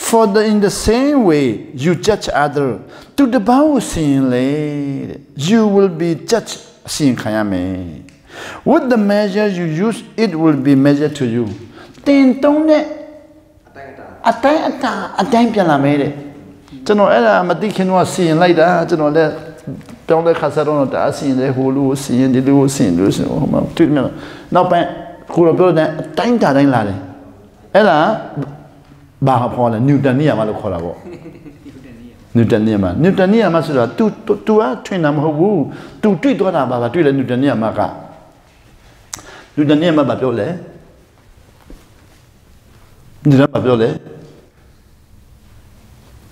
for in the same way you judge other သူတပောင်းစီရင်လေတဲ့ you will be judged စီရင်ခါရမယ် with the measure you use it will be measured to you တင်တုံးတဲ့အတိုင်းပြန်လာမယ်တဲ့ကျွန်တော်အဲ့ဒါမသိခင်တော့စီရင်လိုက်တာကျွန်တော်လည်းတောင်းတဲ့ခါစားတော့တာစီရင်တဲ့ဟိုလူကိုစီရင်ဒီလူကိုစီရင်လို့ဆိုဟိုမှာတွေ့မြင်နောက်ပိုင်းကိုလိုပြောတဲ့အတိုင်းတိုင်းလာတယ်အဲ့ဒါဘာခေါ်လဲနျူတန်နီယာမလို့ခေါ်တာပေါ့နျူတန်နီယာမဆိုတော့ तू ကထွင်တာမဟုတ်ဘူး तू တွေ့သွားတာပါတွေ့လဲနျူတန်နီယာမကနျူတန်နီယာမဘာပြောလဲဒီတော့ဘာပြောလဲ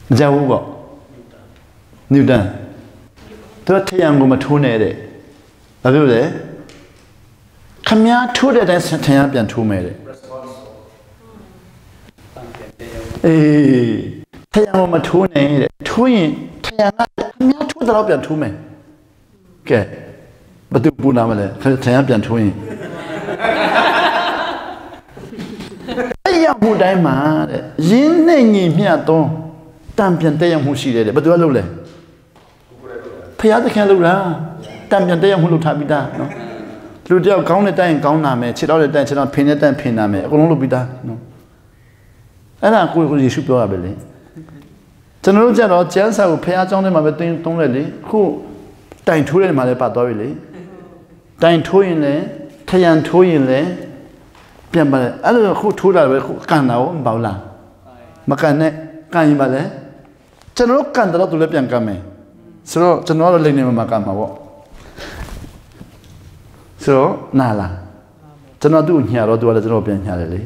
မကြောက်ဘူးပေါ့နျူတန်သူထရံကိုမထိုးနဲ့တဲ့ဘာပြောလဲခမည်းထိုးတဲ့အတိုင်းထရံပြန်ထိုးမယ်တဲ့အေးထရံကိုမထိုးနဲ့တဲ့ထိုးရင်ထရံကခမည်းထိုးတော့ပြန်ထိုးမယ်ကဲဘယ်သူပူနာမလဲထရံပြန်ထိုးရင်အဲ့ရမှုတိုင်းမှာတဲ့ရင်းနဲ့ညီမျှတော့တံပြန်တဲ့ရမှုရှိတယ်တဲ့ဘယ်သူကလုပ်လဲဖျားသခင်လုပ်တာတံပြန်တဲ့ရမှုလုပ်ထားပြီးသားနော်လူတယောက်ကောင်းတဲ့တိုင်ကောင်းနာမယ်ခြေတော့တဲ့တိုင်ခြေတော့ဖင်တဲ့တိုင်ဖင်နာမယ်အကုန်လုံးလုပ်ပြီးသားနော်အဲ့ဒါကိုယေရှုပြောတာပဲလေကျွန်တော်တို့ကြတော့ကျမ်းစာကိုဖျားเจ้าထဲမှာပဲသုံးလိုက်လေခုတိုင်ထိုးတဲ့မှာလည်းပါသွားပြီလေတိုင်ထိုးရင်လည်းထရံထိုးရင်လည်းပြန်ပါလေအဲ့လိုခုထိုးတာပဲခုကန်တာကိုမပေါ့လားမကန်နဲ့ကန်ရင်ပါလေကျွန်တော်ကန်တော့သူလည်းပြန်ကန်မယ်ဆိုတော့ကျွန်တော်တို့လိမ့်နေမှာကန်မှာပေါ့ဆိုတော့နာလာကျွန်တော်သူ့ကိုညာတော့သူကလည်းကျွန်တော်ပြန်ညာတယ်လေ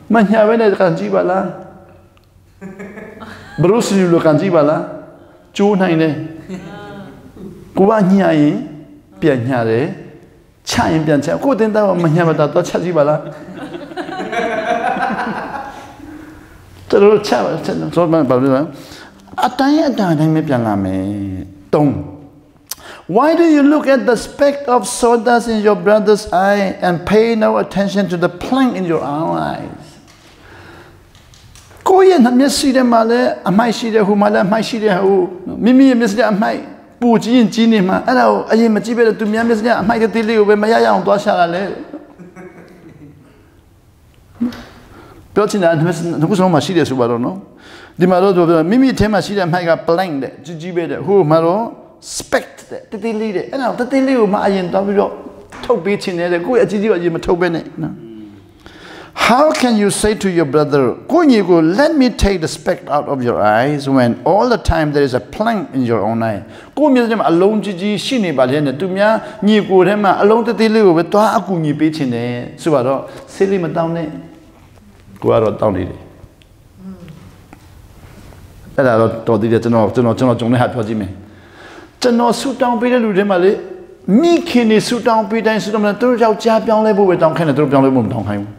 Manya vene kanji bala. Bruce Lee lo kanji bala. Chu nai ne. Kuwa nya yin pian nya de. Cha yin pian cha. Ko tin ta manya ba ta to cha ji bala. Tero cha so ba ba. Atai me pian la me. Tong. Why do you look at the speck of sawdust in your brother's eye and pay no attention to the plank in your own eyes? Koye na mesi de male amai shi de hu male amai shi de hu mimi mesi de amai pu ji yin ji ni ma ala ayin ma ji be de tu mya mesi de amai de li ko be ma ya ya ong twa sha la le ပြောချင်တာအခုဆုံးမှာရှိတယ်ဆိုပါတော့နော်ဒီမှာတော့မိမိအထဲမှာရှိတဲ့အမိုက်က blank တဲ့ကြီးကြီးပဲတဲ့ဟိုမှာတော့ spect တဲ့တတိလေးတဲ့အဲ့ဒါတတိလေးကိုမှအရင်တော့ပြီးတော့ထုတ်ပေးချင်တယ်ကိုယ့်အကြီးကြီးကအရင်မထုတ်ပဲနဲ့နော် How can you say to your brother ကိုညီကို let me take the speck out of your eyes when all the time there is a plank in your own eye ကိုမျက်စိမှာအလုံးကြီးကြီးရှိနေပါလေနဲ့သူများညီကိုထဲမှာအလုံးတတိလေးကိုပဲတွားအကူညီပေးချင်တယ်ဆိုတော့ဆေးလေးမတောင်းနဲ့ကိုကတော့တောင်းနေတယ်အဲ့ဒါတော့တော်သေးတယ်ကျွန်တော်ကြုံတဲ့ဟာပြောကြည့်မယ်ကျွန်တော်ဆူတောင်းပေးတဲ့လူတွေမှာလေမိခင်နေဆူတောင်းပေးတိုင်းဆူတောင်းတယ်သူတို့ယောက်ျားပြောင်းလဲဖို့ပဲတောင်းခိုင်းတယ်သူတို့ပြောင်းလဲဖို့မတောင်းခိုင်းဘူး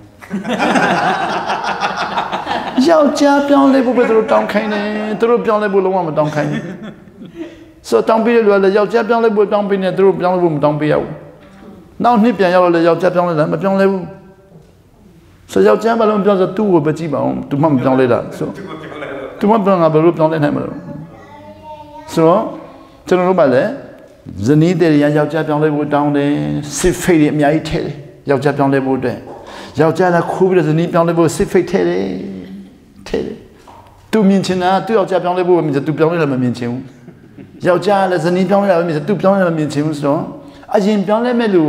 ယောက်ျားပြောင်းလဲဖို့ပဲသူတို့တောင်းခိုင်းတယ်သူတို့ပြောင်းလဲဖို့လုံးဝမတောင်းခိုင်းဘူးဆိုတောင်းပေးတဲ့လူကလည်းယောက်ျားပြောင်းလဲဖို့တောင်းပေးနေသူတို့ပြောင်းလဲဖို့မတောင်းပေးရဘူးနောက်နှစ်ပြန်ရောက်တော့လေယောက်ျားပြောင်းလဲတယ်မပြောင်းလဲဘူးဆိုယောက်ျားဘာလို့ပြောဆိုသူ့ကိုပဲကြည့်ပါအောင်သူမှမပြောင်းလဲတာဆိုသူမှပြောင်းတာဘယ်လိုပြောင်းလဲနိုင်မလို့ဆိုတော့ကျွန်တော်တို့ကလည်းဇနီးတဲ့ယောက်ျားပြောင်းလဲဖို့တောင်းတယ်စစ်ဖိတ်တွေအများကြီးထဲတယ်ယောက်ျားပြောင်းလဲဖို့အတွက်ယောက်ျားလည်းခိုးပြီးဇနီးပြောင်းလဲဖို့စစ်ဖိတ်ထဲတယ်သူမြင်ချင်တာသူယောက်ျားပြောင်းလဲဖို့မြင်ချင်သူပြောင်းလဲလည်းမမြင်ချင်ဘူးယောက်ျားလည်းဇနီးပြောင်းလဲလည်းမြင်ချင်သူပြောင်းလဲလည်းမမြင်ချင်ဘူးဆိုတော့အရင်ပြောင်းလဲမဲ့လူ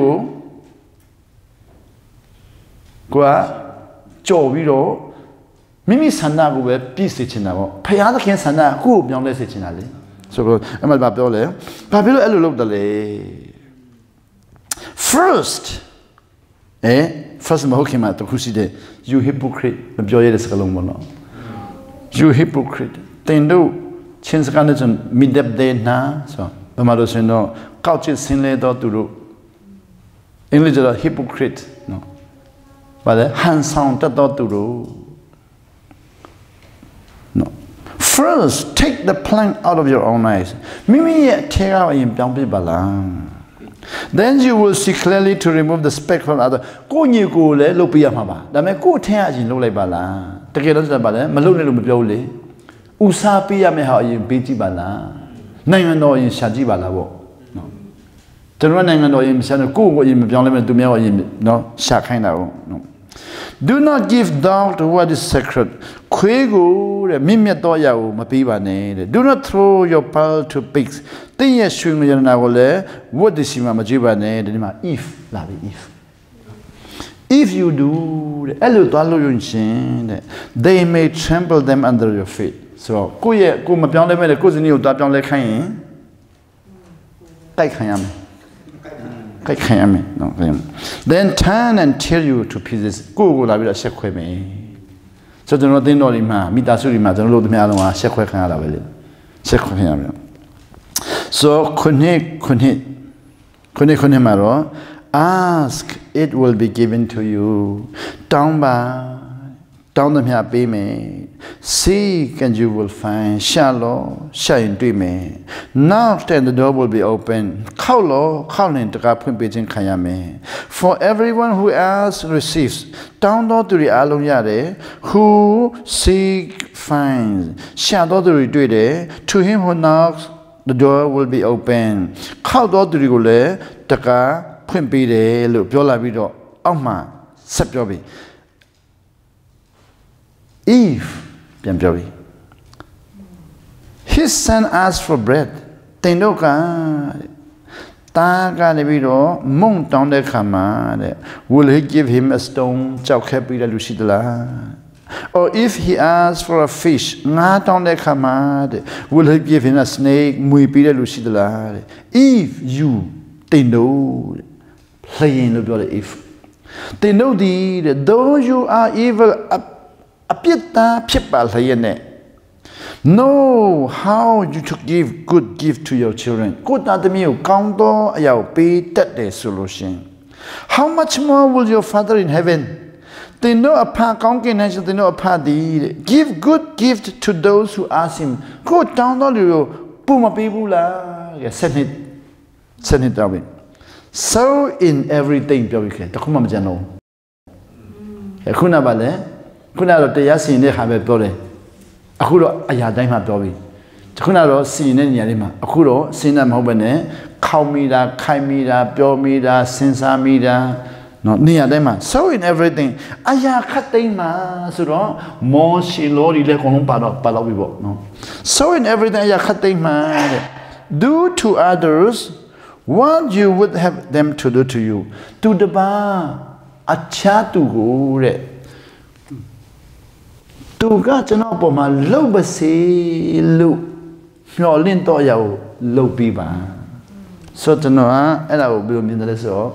ကိုကြော်ပြီးတော့မိမိဆန္ဒကိုပဲပြည့်စေချင်တာပေါ့ဖယားသခင်ဆန္ဒကိုပြောင်းလဲစေချင်တာလေဆိုတော့အမှန်ပါပြောလဲဘာဖြစ်လို့အဲ့လိုလုပ်တယ်လဲ first မဟုတ်ခင်မှာတခုရှိတယ် you hypocrite မပြောရတဲ့စကားလုံးပေါ့နော် you hypocrite တင်တို့ချင်းစကားနဲ့ဆိုမိဒပ်တဲ့နာဆိုဘာမှလို့ဆိုတော့ကောက်ချစ်ဆင်းလဲတော့သူတို့အင်္ဂလိပ်ကျတော့ hypocrite နော်ဘာလဲဟန်ဆောင်တတ်တော်သူတို့ no first take the plank out of your own eyes မိမိရဲ့အထက်ကအရင်ပြောင်းပြပါလား then you will see clearly to remove the speck from other ကိုညီကိုလည်းလုပ်ပြရမှာပါဒါပေမဲ့ကိုအထက်ကအရင်လုပ်လိုက်ပါလားတကယ်တော့ဆိုတာပါလဲမလုပ်နဲ့လို့မပြောဘူးလေဥစားပေးရမယ့်ဟာအရင်ပေးကြည့်ပါလားနိုင်ငံတော်အရင်ရှာကြည့်ပါလားပေါ့နော်ကျွန်တော်နိုင်ငံတော်အရင်ရှာတယ်ကိုအရင်မပြောင်းလဲမဲ့သူများအရင်နော်ရှာခိုင်းတာပေါ့နော်Do not give dog to what is sacred. Kwego de mimmeto ya o mapiba ne. Do not throw your pearl to pigs. Tiye swing ya na gole what is ma majiba ne de ma if la be if. If you do elo to lo yun shin de they may trample them under your feet. So ko ye ko ma pyaung le me de ko sini ko ta pyaung le khai yin tai khan ya me. No, then turn and tear you to pieces. Go la bi da shet khwe me. So ကျွန်တော်တင်းတော်ဒီမှာမိသားစုဒီမှာကျွန်တော်တို့တမများလုံးကရှက်ခွဲခံရတာပဲလေရှက်ခွဲခံရမယ် So ခုနှစ်မှာတော့ ask it will be given to you တောင်းသမျှပေးမယ် seek and you will find ရှာရင်တွေ့မယ် knock and the door will be open ခေါက်ရင်တကားဖွင့်ပေးခြင်းခံရမယ် for everyone who asks receives တောင်းတော်သူတွေအားလုံးရတယ် who seek finds ရှာတော်သူတွေတွေ့တယ် to him who knocks the door will be open ခေါက်တော်သူတွေကိုလည်းတကားဖွင့်ပေးတယ်လို့ပြောလာပြီးတော့အောက်မှာဆက်ပြောပြီးEve ပြန်ပြောပြီ His son asked for bread တင်တော့ကတာကနေပြီးတော့မုံတောင်းတဲ့ခါမှာတဲ့ Will he give him a stone ကြောက်ခဲ့ပြီးတဲ့လူရှိသလား Or if he asks for a fish ငါတောင်းတဲ့ခါမှာတဲ့ Will he give him a snake မွေပြီးတဲ့လူရှိသလားတဲ့ If you တင်တော့ playing လို့ပြောတယ် if They know that though you are evil, apita people here know how you to give good gift to your children. Good at me, count your pay that solution. How much more will your Father in heaven? They know a part congregation, they know a party. Give good gift to those who ask him. Go down to you, Puma people la. Send it away. So in everything, the Kuma Jano. Kuna Bale, Kuna de Yasin, they have a body. Akuro Ayadama Dobi. Kunaro, sin in Yarima. Akuro, Sinam Hobane, Kaumida, Kaimida, Biomida, Sensamida. No, near them. So in everything, Aya Katema, Suro, Moshi Lori Leconum Palavibo. No. So in everything, Aya Katema, do to others what you would have them to do to you. To the bar, a chat to go. To God, an opoma, low basi, low, no linto yao, low biba. So to know, and I will be in the lesson.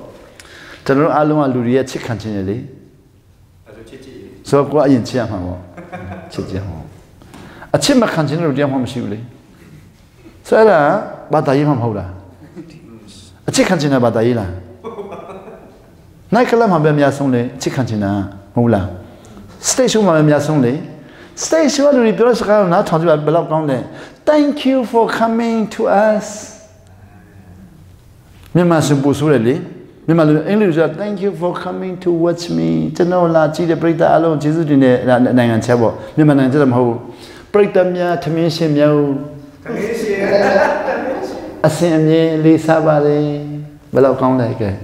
To know Aluma Luria chick continually. So go in Chiamo. A chimma continued with Yamam Shively. So, but I am Hoda. A chick continue about Daila. Nikalam Habemias only, chick continue, Hula. Station Mamias only. Station will replace not talking about Belop only. Thank you for coming to us. Mimas Busureli. Thank you for coming to watch me. To know La Chida break the alone, Jesus in the Nangan Chabo. Miman and Ho. Break them ya, Tamishim yo. Assembly, Lisa Valley, Belocon like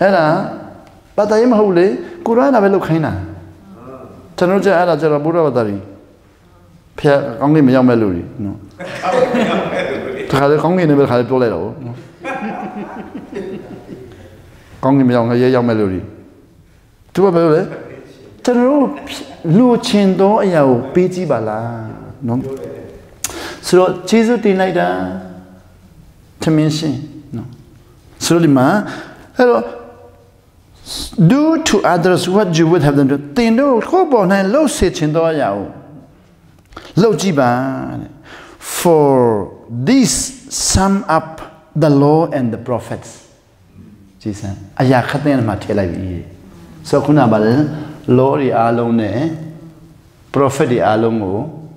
Ella, but I am holy, Kurana Velocina. Tanoja Ada Jarabura Dari. Pia only me young melody. No. To have the Kongi never had a toledo. Kongi me young melody. To a belly? Tano Lucindo Yao, Piti Bala. No. So Jesus denied to mention. No. So hello. Do to others what you would have them do. They know Kobon and low sitting do yao. Low jiba. For this sum up the law and the prophets. Jesus. Ayakatan Matelavi. So Kunabal, Lori alone, prophet alongo,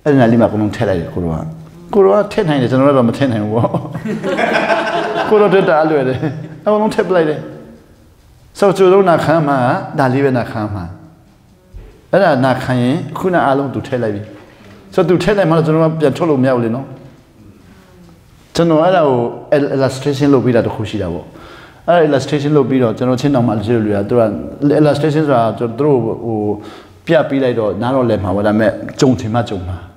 and Alima Tele Kurua. Kurua 10 hands and another 10 hand war. Kuro did the already. I won't take later. So to Nakama, Dalive Nakama. Era Nakaye, Kuna alone to tell me. So to tell them how to know Piatolo Miaulino. To know illustration lobby at Hushidavo. Illustration lobby or Genotina Maljulia, illustrations are to draw Pia Pilado, Naro Lema, what I met, Jonti Majuma.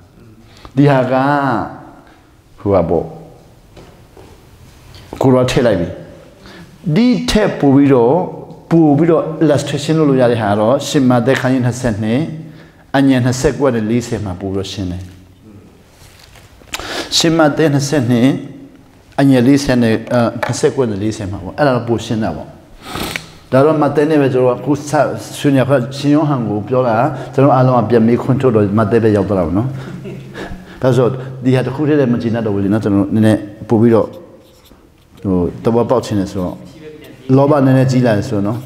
Diaga, who are both. Kura Telavi. Di te Pubido illustration Luyari Haro, Shima de Kain has sent me, and Yan has said what at least him a Burashine. Shima then has sent me, and Yalis and a second release him, and a Bushina. Daron Matene, who Sunya Sinohangu, Piola, Tano Alama Biami control Matebe Yabrano. Pazot, they had a good imaginado will not Pubido. The Wapochin so Loba Nenegila so no.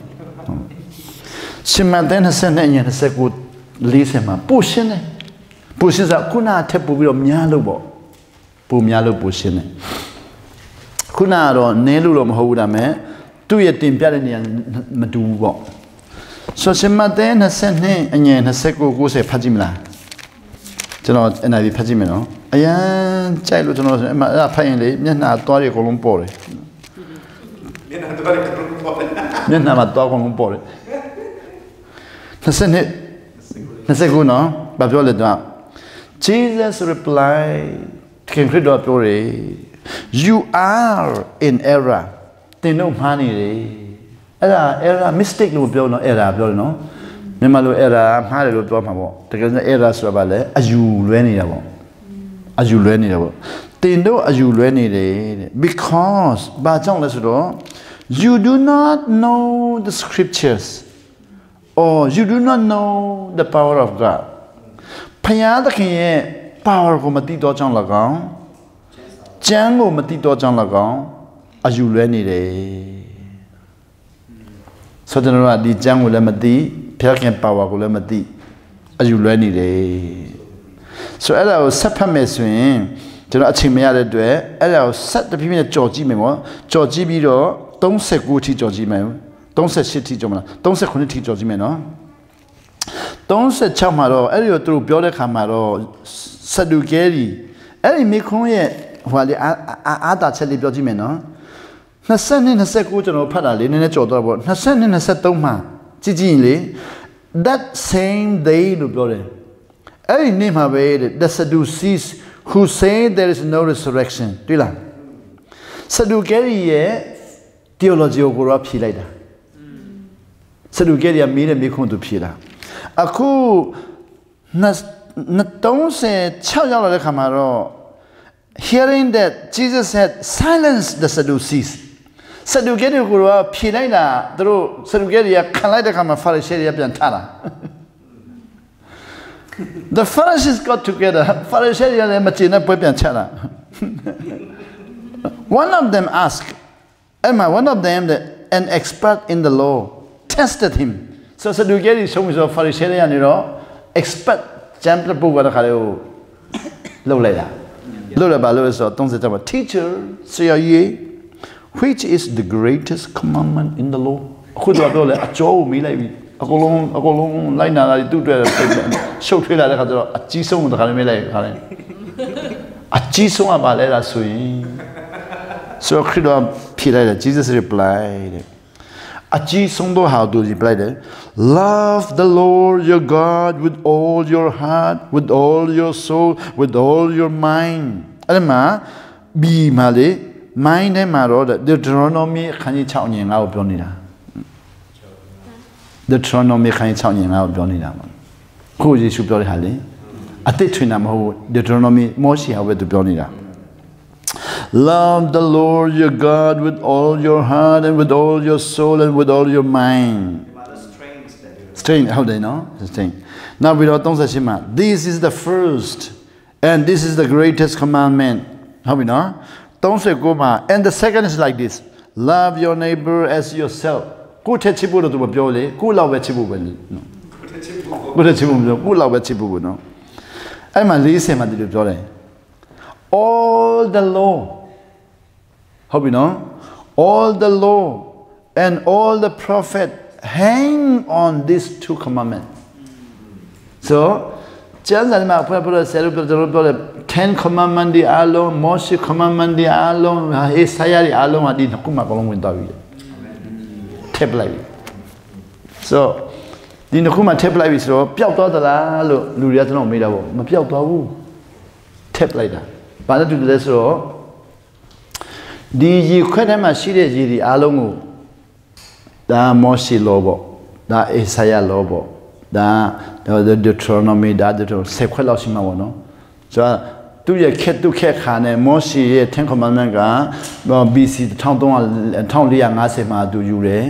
Shima then has sent in a second release him. Pushing pushes up Kuna Tepubido Mialubo. Pumialo Pushine. Kunaro Nelum Hodame, 2 year team Pianian Madubo. So Shima then has sent me and yen has second goose a Pajimla. And I be Pajimino. Ayan, child to know apparently, Yana Tori Columpore. Yana dog on board. The second, no, Babiola. Jesus replied, you are in error. They know money. Error, mistake will build no error, no. Nemalo error, Harry will drop my wall. The error, Sabale, as you learn it. As you learn it. They know as you learn it because, but you do not know the scriptures or you do not know the power of God ဖယားသခင်ရဲ့ power ကိုမသိတော့ကြောင်း၎င်းကျမ်းကိုမသိတော့ကြောင်း၎င်းအယူလွဲနေတယ်ဆိုတော့ကျွန်တော်ကဒီကျမ်းကိုလည်းမသိဖယားခင် power ကိုလည်းမသိအယူလွဲနေတယ်ဆိုတော့အဲ့ဒါကိုဆက်ဖတ်မယ်ဆိုရင်ကျွန်တော်အချိန်မရတဲ့အတွက်အဲ့ဒါကိုဆက်တဖြည်းဖြည်းကြော်ကြည့်မယ်ပေါ့ကြော်ကြည့်ပြီးတော့39အထိကြော်ကြည့်မယ်38အထိကြော်မလား39အထိကြော်ကြည့်မယ်နော်36မှာတော့အဲ့ဒီကိုသူတို့ပြောတဲ့ခါမှာတော့ဆဒူကဲရီအဲ့ဒီမိခွန်းရဲ့ဟိုလေအာတာချက်လေးပြောကြည့်မယ်နော်20 29ကျွန်တော်ဖတ်တာလေးနည်းနည်းကြော်တော့ပေါ့20 23မှာကြည့်ကြည့်ရင်လေ that same day လို့ပြောတယ်အဲ့ဒီနေ့မှာပဲ the Sadducees who say there is no resurrection တွေ့လားဆဒူကဲရီရဲ့ theology ကိုတော့ဖြေလိုက်တာဆဒူကဲရီကမေးတဲ့မိခွန်းသူဖြေတာအခု36ရောက်လာတဲ့ခါမှာတော့ hearing that Jesus had silenced the Sadducees ဆဒူကဲရီကိုတော့ဖြေလိုက်တာသူတို့ဆဒူကဲရီကခံလိုက်တဲ့ခါမှာ Pharisees တွေကပြန်ထတာ The Pharisees got together Pharisees တွေကလည်းမကျေနပ်ပွဲပြန်ချတာ One of them asked Emma one of them an expert in the law tested him so Sadducees ဆုံးပြီးတော့ Pharisees တွေကနေတော့ expert ကျမ်းပြပုဂ္ဂိုလ်တဲ့ခါလေးကိုလှုပ်လိုက်တာလှုပ်လိုက်ပါလို့ဆိုတော့37မှာ Teacher say ye which is the greatest commandment in the law အခုတော့ပြောလေအကျော်ကိုမေးလိုက်ပြီအကုန်လုံးလိုက်နာတာသူ့အတွက်ရှုပ်ထွေးလာတဲ့ခါကျတော့အကြီးဆုံးတခါလေးမေးလိုက်ခါလေးအကြီးဆုံးကပါလဲလားဆိုရင်ဆိုခရစ်တော်ဖြေလိုက်တယ် Jesus replied အကြီးဆုံးတော့ how do you replyတယ် love the Lord your God with all your heart with all your soul with all your mind အဲ့ဒါမှာဘီမှာလေ mind နဲ့မှာတော့ Deuteronomy ခန်းကြီး6ညင်9ကိုပြောနေတာ Deuteronomy ခန်းကြီး6ညင်9ကိုပြောနေတာပေါ့ခုယေရှုပြောတဲ့ဟာလေအတိတ်ထွင်တာမဟုတ်ဘူး Deuteronomy မောရှေဟာပဲသူပြောနေတာ Love the Lord your God with all your heart and with all your soul and with all your mind. Strain, how do you know? Strain. Now we don't say this is the first and this is the greatest commandment. How we know? Don't say go ma. And the second is like this. Love your neighbor as yourself. Ku te chibu do ba pyo le. Ku law ba chibu ba no. Ku te chibu no. Ku law ba chibu no. Ai ma 40မှာဒီလိုပြောတယ် All the law Hope you know all the law and all the prophet hang on these two commandments. So, just like my brother said, 10 commandments the alone, Moshe commandment the alone, Isaiah the alone, I didn't come along with David. Tape like so, didn't come tape like so, Piao to the Luria no made up, Mapiao to tape like that. But to the so. ဒီရေခွက်ထဲမှာရှိတဲ့ရေဒီအားလုံးကိုဒါမောရှေလောပေါ့ဒါအေဆာယလောပေါ့ဒါ Deuteronomy ဒါ 10 ခွက်လောက်ရှိမှာပေါ့နော်ဆိုတော့သူ့ရဲ့ခက်သူ့ခက်ခါနဲ့မောရှေရဲ့10 commandment က BC 1450မှာသူယူတယ်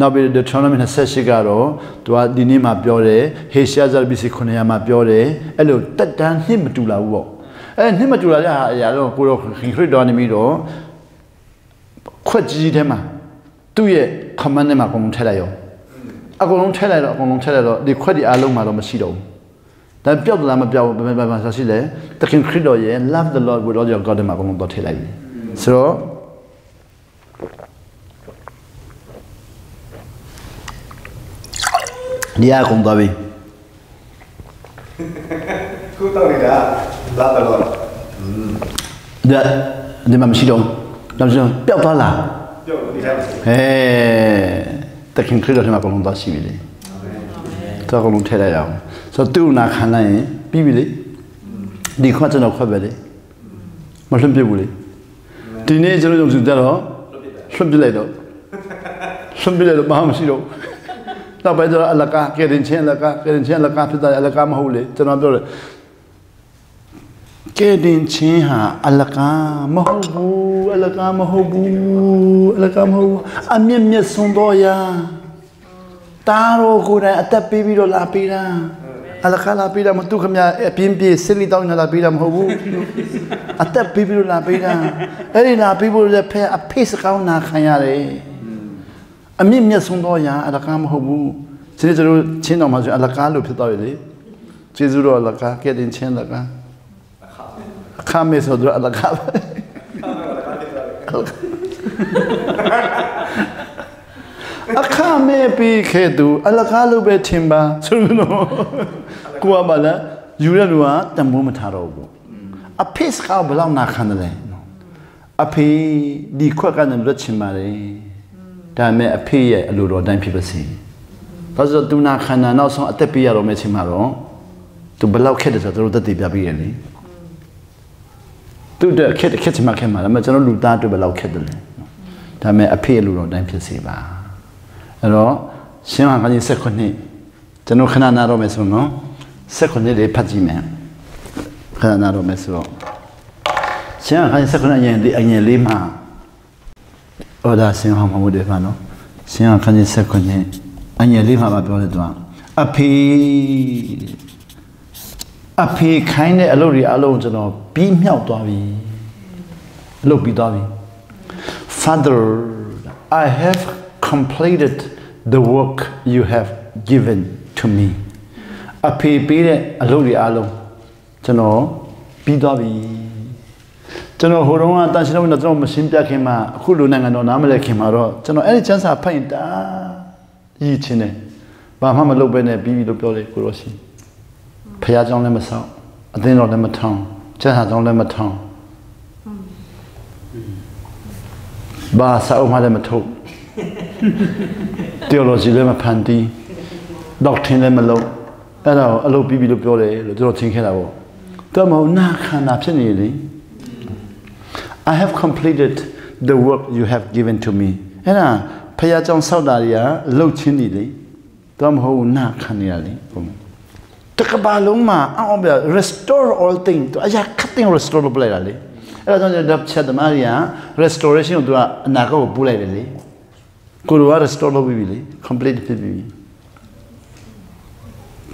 နောက်ပြီး Deuteronomy 28ကတော့သူကဒီနေ့မှာပြောတယ်ဟေရှာဇာ BC 900မှာပြောတယ်အဲ့လိုတက်တန်းနှစ်မတူလာဘူးပေါ့အဲ့နှစ်မတူလာတဲ့အရာတော့ကိုတော့ခင်ခရစ်တော်နေပြီးတော့ခွက်ကြီးထဲမှာသူ့ရဲ့ command နဲ့မှာအကုန်လုံးထည့်လိုက်ရောအကုန်လုံးထည့်လိုက်တော့ဒီခွက်ဒီအားလုံးမှာတော့မရှိတော့ဘူးဒါပျောက်လားမပျောက်ဘူးဘာဆိုရှိလဲတခင်ခရစ်တော်ရဲ့ love the Lord with all your God မှာအကုန်လုံးတော့ထည့်လိုက်ပြီဆိုတော့ဒီအကုန်သွားပြီခုတော့နေတာ love the Lord ဒီမှာမရှိတော့တော့ပျောက်သွားလားပျောက်နေတယ်တခင်ခရစ်တော်ထဲမှာအကုန်လုံးသွားရှိပြီလေတော့အကုန်လုံးထည့်လိုက်အောင်ဆိုတော့သူ့နာခံလိုက်ရင်ပြီးပြီလေဒီခွတ်ကျွန်တော်ခွတ်ပဲလေမလွတ်ပြဘူးလေဒီနေ့ကျွန်တော်တို့ကြတော့လွတ်ပြလိုက်တော့ဘာမှမရှိတော့နောက်ပိုင်းကျတော့အလကားကဲရင်ချင်းအလကားဖြစ်တာအလကားမဟုတ်လေကျွန်တော်ပြောတယ် Kedin Chinha, Alaka, Mahobu, Alaka Mahobu, Alaka Mahobu, Amim Sundoya, Taro Gura, at that baby lapida, Alaka lapida, Matukamia, Pimpi, silly down in lapida Mahobu, at that baby lapida, Elina people that pay a piece of Kayare, Amim Sundoya, Alaka Mahobu, Senator Chinomas, Alaka Lupitoide, Chizuro Alaka, Kedin Chin Laka. Kami saudara alakab. Akame pi kedu alakalu be timba. Suno. Kuwa bala yuranua tamu matarobo. Apis kau belau nakandale. Api di kuwa kanan rachimare. Dame api ye aluro dan pipasi. Pasal tu nakana nau song atepi yaro mechimaro. Tu belau kedu saudara tadi biabi ni. Tu dah ket makan malam macam orang lupa tu belau ket dulu. Tapi apa yang lupa dan piasi bah. Alo, siapa kan ini sekon ni, jangan kena naro mesro no, sekon ni lepas jima, kena naro mesro. Siapa kan ini sekon ni lima, ada siapa mahu depan no, siapa kan ini sekon ni lima apa boleh tuan. Api kainnya alori alo jono bimiau tuawi, lo bidawi. Father, I have completed the work you have given to me. Api pire alori alo jono bidawi. Jono horong ata sino na jono mesin pia kema, kulu nanga no namale kema ro. Jono any chance apa inta, yi cine. Bahama lo bene bibi lo piole kurosi. ဖျားကြောင်းလည်းမဆောက်အသင်းတော်လည်းမထောင်ကျမ်းစာကြောင်းလည်းမထောင်ဘာစာအုပ်မှလည်းမထုတ် theology လည်းမဖန်တီး doctrine လည်းမလုပ်အဲ့ဒါကိုအလုပ်ပြီးပြီလို့ပြောတယ်လို့ကျွန်တော်ထင်ခဲ့တာပေါ့တော်မဟုတ်နာခန္ဓာဖြစ်နေလေ I have completed the work you have given to me အဲ့ဒါဖျားကြောင်းဆောက်တာတွေကလှုပ်ချင်းနေလေတော်မဟုတ်နာခံနေရလေဘုံ Takabaluma, restore all things. To aja cutting restore boleh lagi. Ada tu jadap chat Maria restoration tu naga boleh lagi. Kurua restore lebih bili, complete lebih bili.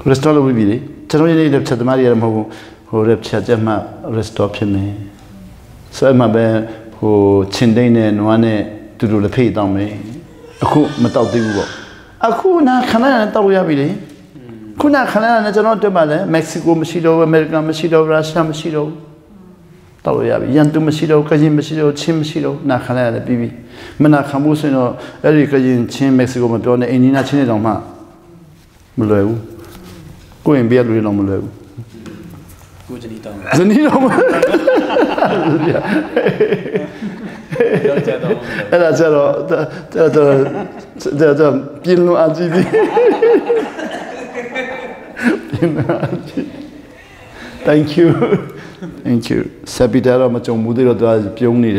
Restore lebih bili. Cakap ni jadap chat Maria mahu jadap chat jama restore sini. Saya mabe cindai ni nuane tu lebih tahu me. Aku matau tibu. Aku nak kanan tahu ya bili. Kuna khana na jano te bale Mexico masido America masido Russia masido tahu ya yantu masido kajin masido chin masido na khana la bibi mana khamu se no eri kajin chin Mexico ma pyo ne ini na chin ne dong ma mluai bu ko yin bia lu long mluai bu ko jani dong era jaro pin lu a ji bi Thank you. Thank you. Sabidara macam muda tu aja pion ni.